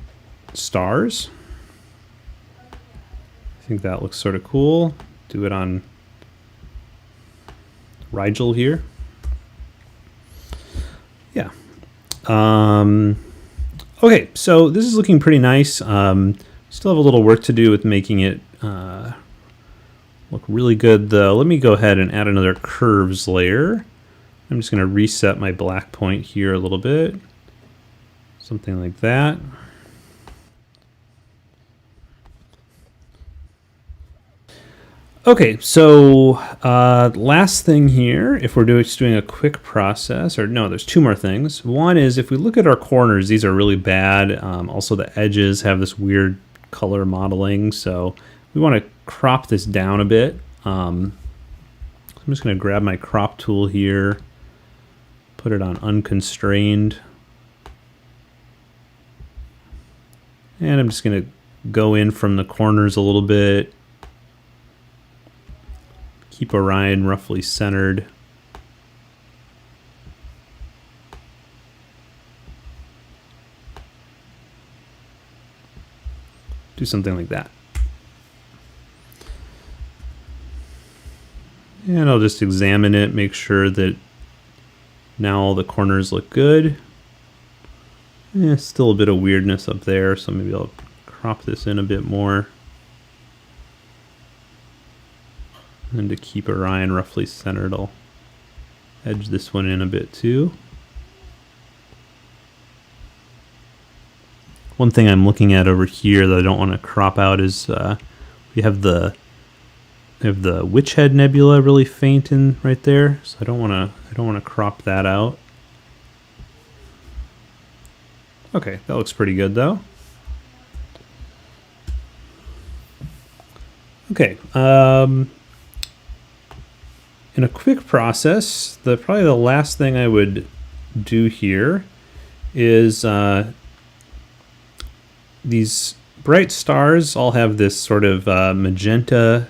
stars. I think that looks sort of cool. Do it on Rigel here. Yeah. Okay, so this is looking pretty nice. Still have a little work to do with making it look really good though. Let me go ahead and add another curves layer. I'm just going to reset my black point here a little bit. Something like that. Okay, so last thing here, if we're just doing a quick process, or no, there's two more things. One is if we look at our corners, these are really bad. Also, the edges have this weird color modeling, so we want to crop this down a bit. I'm just going to grab my crop tool here, put it on unconstrained, and I'm just going to go in from the corners a little bit. Keep Orion roughly centered. Do something like that. And I'll just examine it, make sure that now all the corners look good. Still a bit of weirdness up there, so maybe I'll crop this in a bit more. And to keep Orion roughly centered, I'll edge this one in a bit too. One thing I'm looking at over here that I don't want to crop out is we have the have the Witchhead Nebula really faint in right there, so I don't want to crop that out. Okay, that looks pretty good though. Okay, in a quick process, probably the last thing I would do here is these bright stars all have this sort of magenta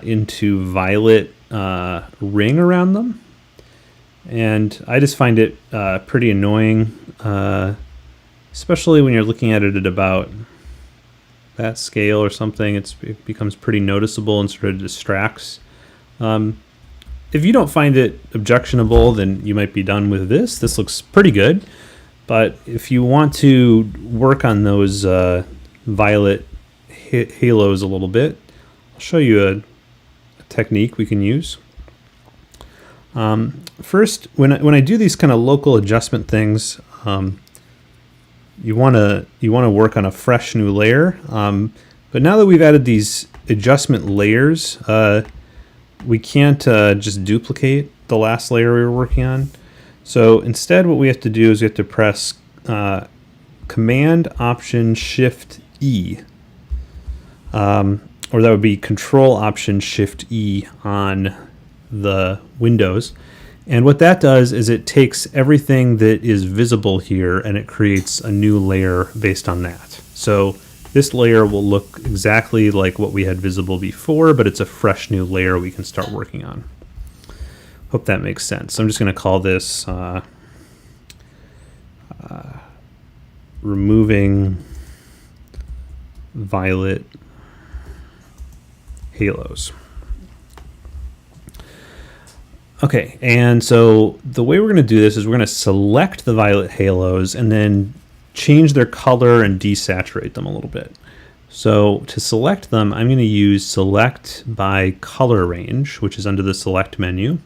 into violet ring around them, and I just find it pretty annoying, especially when you're looking at it at about that scale or something. It becomes pretty noticeable and sort of distracts. If you don't find it objectionable, then you might be done with this. This looks pretty good, but if you want to work on those violet halos a little bit, I'll show you a technique we can use. First, when I do these kind of local adjustment things, you want to work on a fresh new layer. But now that we've added these adjustment layers, we can't just duplicate the last layer we were working on. So instead, what we have to do is we have to press Command Option Shift E, or that would be Control Option Shift E on the Windows. And what that does is it takes everything that is visible here and it creates a new layer based on that. So this layer will look exactly like what we had visible before, but it's a fresh new layer we can start working on. Hope that makes sense. I'm just going to call this removing violet halos. Okay, and so the way we're going to do this is we're going to select the violet halos and then change their color and desaturate them a little bit. So to select them, I'm going to use Select by Color Range, which is under the Select menu.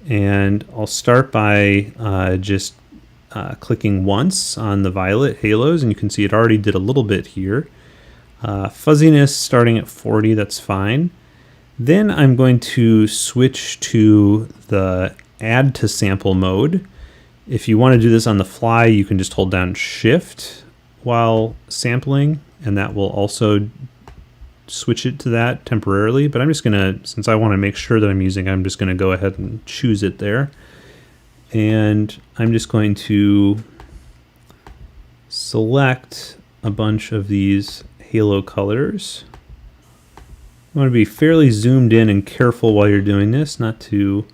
And I'll start by just clicking once on the violet halos, and you can see it already did a little bit here. Fuzziness starting at 40, that's fine. Then I'm going to switch to the Add to Sample mode. If you want to do this on the fly, you can just hold down Shift while sampling, and that will also switch it to that temporarily. But I'm just going to, since I want to make sure that I'm just going to go ahead and choose it there. And I'm just going to select a bunch of these halo colors. You want to be fairly zoomed in and careful while you're doing this, not to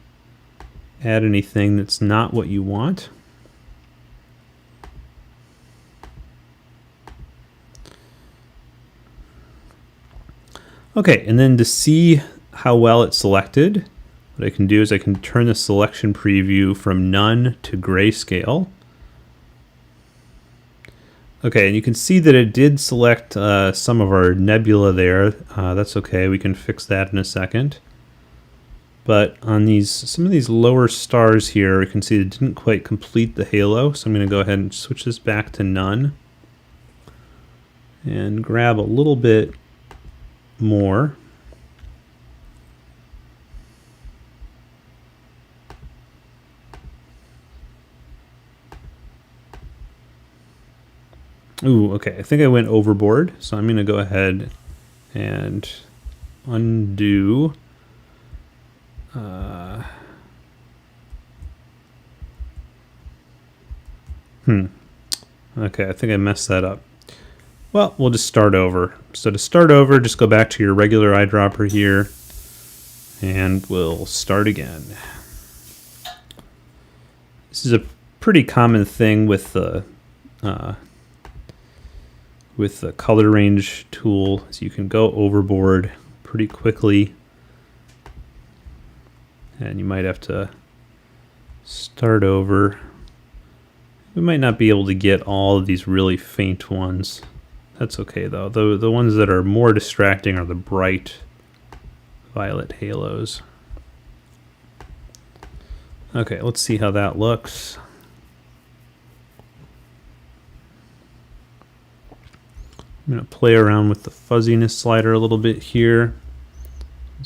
add anything that's not what you want. Okay, and then to see how well it's selected, what I can do is I can turn the selection preview from none to grayscale. Okay, and you can see that it did select some of our nebula there. That's okay, we can fix that in a second. But on some of these lower stars here, you can see it didn't quite complete the halo, so I'm going to go ahead and switch this back to none and grab a little bit more. Ooh, okay, I think I went overboard, so I'm going to go ahead and undo. Okay, I think I messed that up. Well, we'll just start over. So to start over, just go back to your regular eyedropper here, and we'll start again. This is a pretty common thing with the color range tool, is you can go overboard pretty quickly, and you might have to start over. We might not be able to get all of these really faint ones. That's okay though. The ones that are more distracting are the bright violet halos. Okay, let's see how that looks. I'm going to play around with the fuzziness slider a little bit here.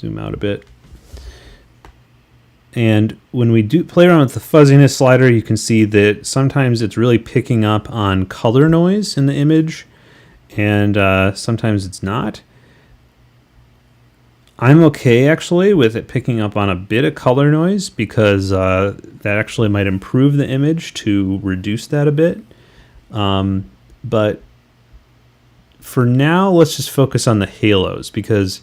zoom out a bit. And when we do play around with the fuzziness slider, you can see that sometimes it's really picking up on color noise in the image, and sometimes it's not. I'm okay actually with it picking up on a bit of color noise because that actually might improve the image to reduce that a bit. But for now, let's just focus on the halos, because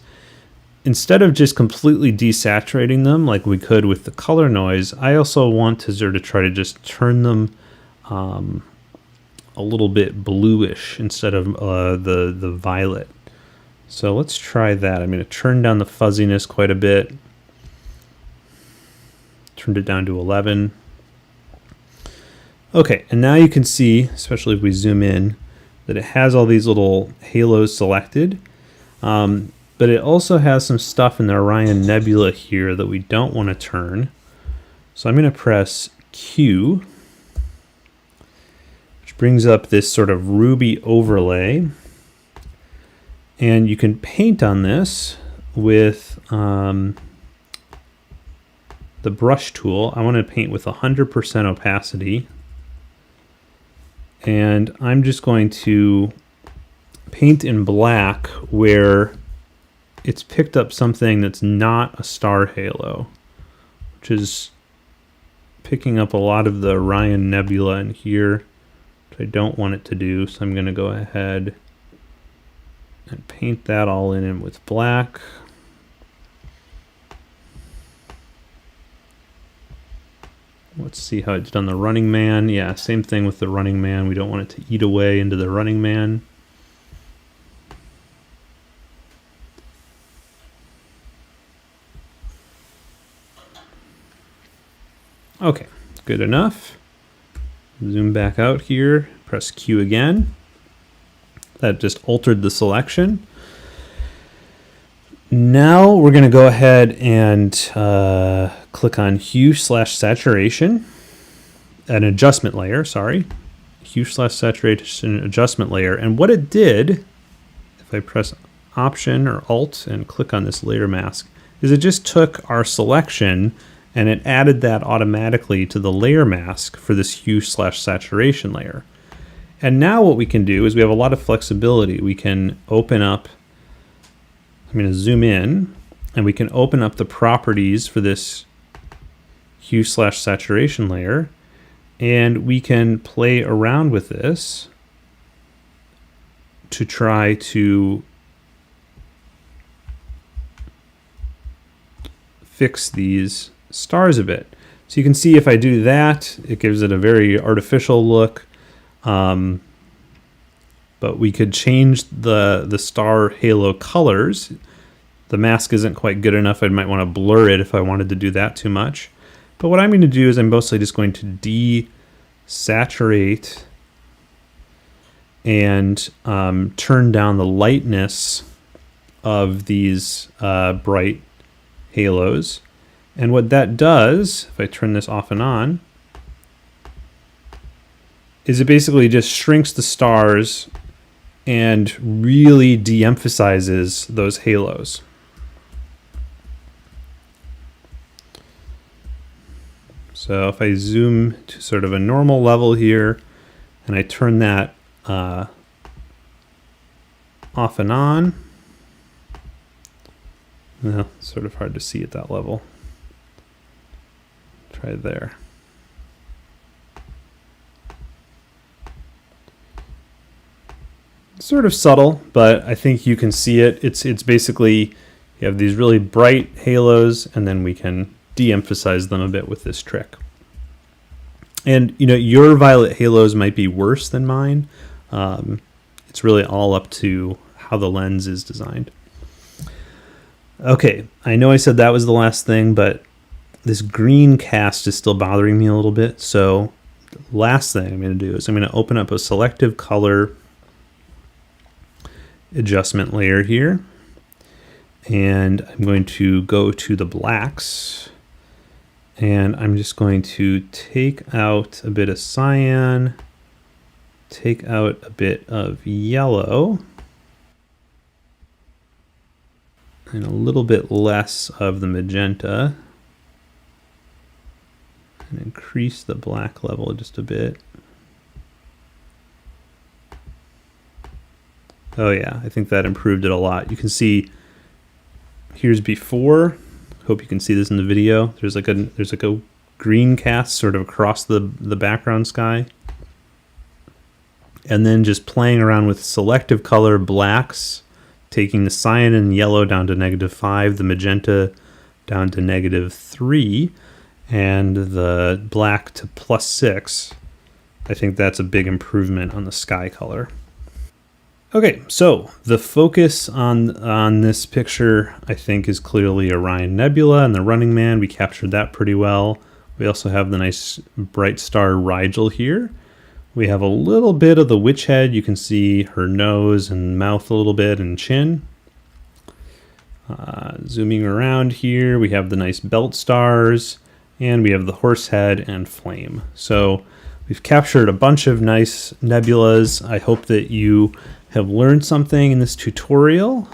instead of just completely desaturating them like we could with the color noise, I also want to sort of try to just turn them a little bit bluish instead of the violet. So let's try that. I'm going to turn down the fuzziness quite a bit. Turned it down to 11. Okay, and now you can see, especially if we zoom in, that it has all these little halos selected. But it also has some stuff in the Orion Nebula here that we don't want to turn. So I'm going to press Q, which brings up this sort of ruby overlay. And you can paint on this with the brush tool. I want to paint with 100% opacity. And I'm just going to paint in black where it's picked up something that's not a star halo, which is picking up a lot of the Orion Nebula in here, which I don't want it to do. So I'm going to go ahead and paint that all in with black. Let's see how it's done the Running Man. Yeah, same thing with the Running Man. We don't want it to eat away into the Running Man. Okay, good enough. Zoom back out here, press Q again. That just altered the selection. Now we're going to go ahead and click on Hue/Saturation, an adjustment layer, sorry. Hue/Saturation adjustment layer. And what it did, if I press Option or Alt and click on this layer mask, is it just took our selection and it added that automatically to the layer mask for this Hue/Saturation layer. And now what we can do is we have a lot of flexibility. We can open up, I'm going to zoom in, and we can open up the properties for this Hue/Saturation layer, and we can play around with this to try to fix these stars a bit. So you can see if I do that, it gives it a very artificial look. But we could change the star halo colors. The mask isn't quite good enough. I might want to blur it if I wanted to do that too much. But what I'm going to do is I'm mostly just going to desaturate and turn down the lightness of these bright halos. And what that does, if I turn this off and on, is it basically just shrinks the stars and really de-emphasizes those halos. So if I zoom to sort of a normal level here and I turn that off and on, well, it's sort of hard to see at that level. Try there. Sort of subtle, but I think you can see it. It's basically, you have these really bright halos, and then we can de-emphasize them a bit with this trick. And you know, your violet halos might be worse than mine. It's really all up to how the lens is designed. Okay, I know I said that was the last thing, but this green cast is still bothering me a little bit. So the last thing I'm going to do is I'm going to open up a selective color adjustment layer here, and I'm going to go to the blacks, and I'm just going to take out a bit of cyan, take out a bit of yellow, and a little bit less of the magenta, and increase the black level just a bit. Oh yeah, I think that improved it a lot. You can see here's before. Hope you can see this in the video. There's like a green cast sort of across the background sky. And then just playing around with selective color blacks, taking the cyan and yellow down to -5, the magenta down to -3, and the black to +6. I think that's a big improvement on the sky color. Okay, so the focus on this picture, I think, is clearly Orion Nebula and the Running Man. We captured that pretty well. We also have the nice bright star Rigel here. We have a little bit of the witch head. You can see her nose and mouth a little bit and chin. Zooming around here, we have the nice belt stars, and we have the horse head and flame. So we've captured a bunch of nice nebulas. I hope that you have learned something in this tutorial.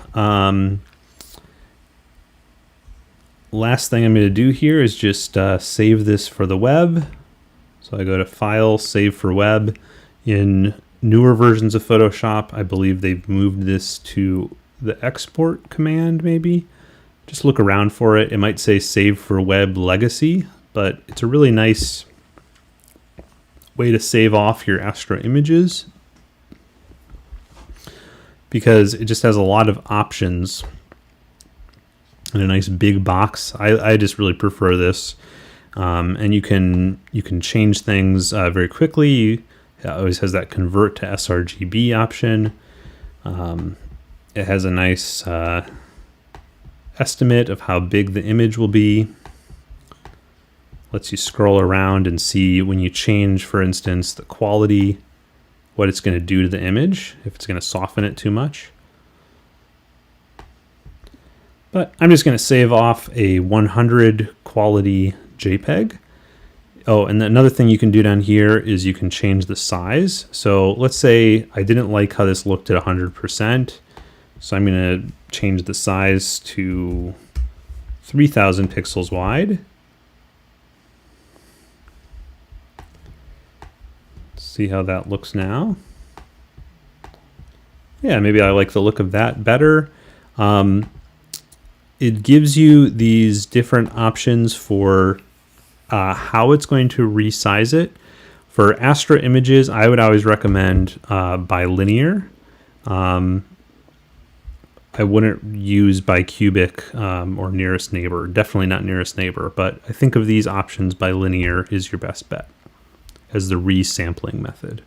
Last thing I'm going to do here is just save this for the web. So I go to File, Save for Web. In newer versions of Photoshop, I believe they've moved this to the export command maybe. Just look around for it. It might say Save for Web Legacy, but it's a really nice way to save off your astro images because it just has a lot of options and a nice big box. I just really prefer this. And you can change things very quickly. It always has that convert to sRGB option. It has a nice estimate of how big the image will be. Lets you scroll around and see when you change, for instance, the quality, what it's going to do to the image, if it's going to soften it too much. But I'm just going to save off a 100 quality JPEG. Oh, and another thing you can do down here is you can change the size. So let's say I didn't like how this looked at 100%. So I'm going to change the size to 3000 pixels wide. See how that looks now. Yeah, maybe I like the look of that better. It gives you these different options for how it's going to resize it. For astro images, I would always recommend bilinear. I wouldn't use bicubic or nearest neighbor, definitely not nearest neighbor, but I think of these options, bilinear is your best bet as the resampling method.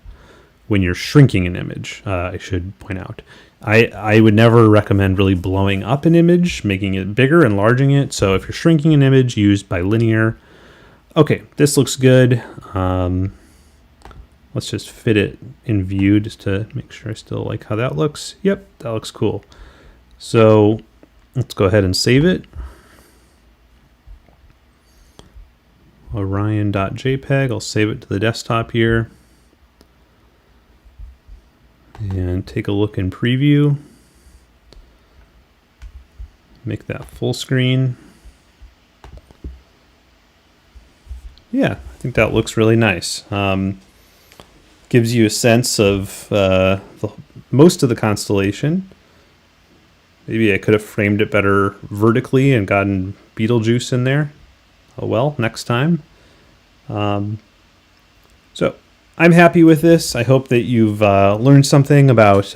When you're shrinking an image, I should point out. I would never recommend really blowing up an image, making it bigger, enlarging it. So if you're shrinking an image, use bilinear. Okay, this looks good. Let's just fit it in view just to make sure I still like how that looks. Yep, that looks cool. So let's go ahead and save it. Orion.jpg, I'll save it to the desktop here. And take a look in preview. Make that full screen. Yeah, I think that looks really nice. Gives you a sense of most of the constellation. Maybe I could have framed it better vertically and gotten Betelgeuse in there. Oh well, next time. So I'm happy with this. I hope that you've learned something about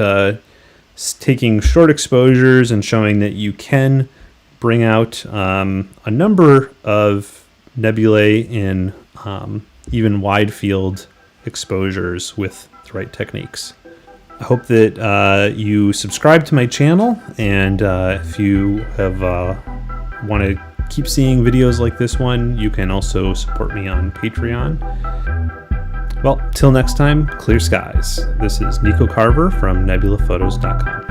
taking short exposures and showing that you can bring out a number of nebulae in even wide field exposures with the right techniques. I hope that you subscribe to my channel, and if you have want to keep seeing videos like this one, you can also support me on Patreon. Well, till next time, clear skies. This is Nico Carver from nebulaphotos.com.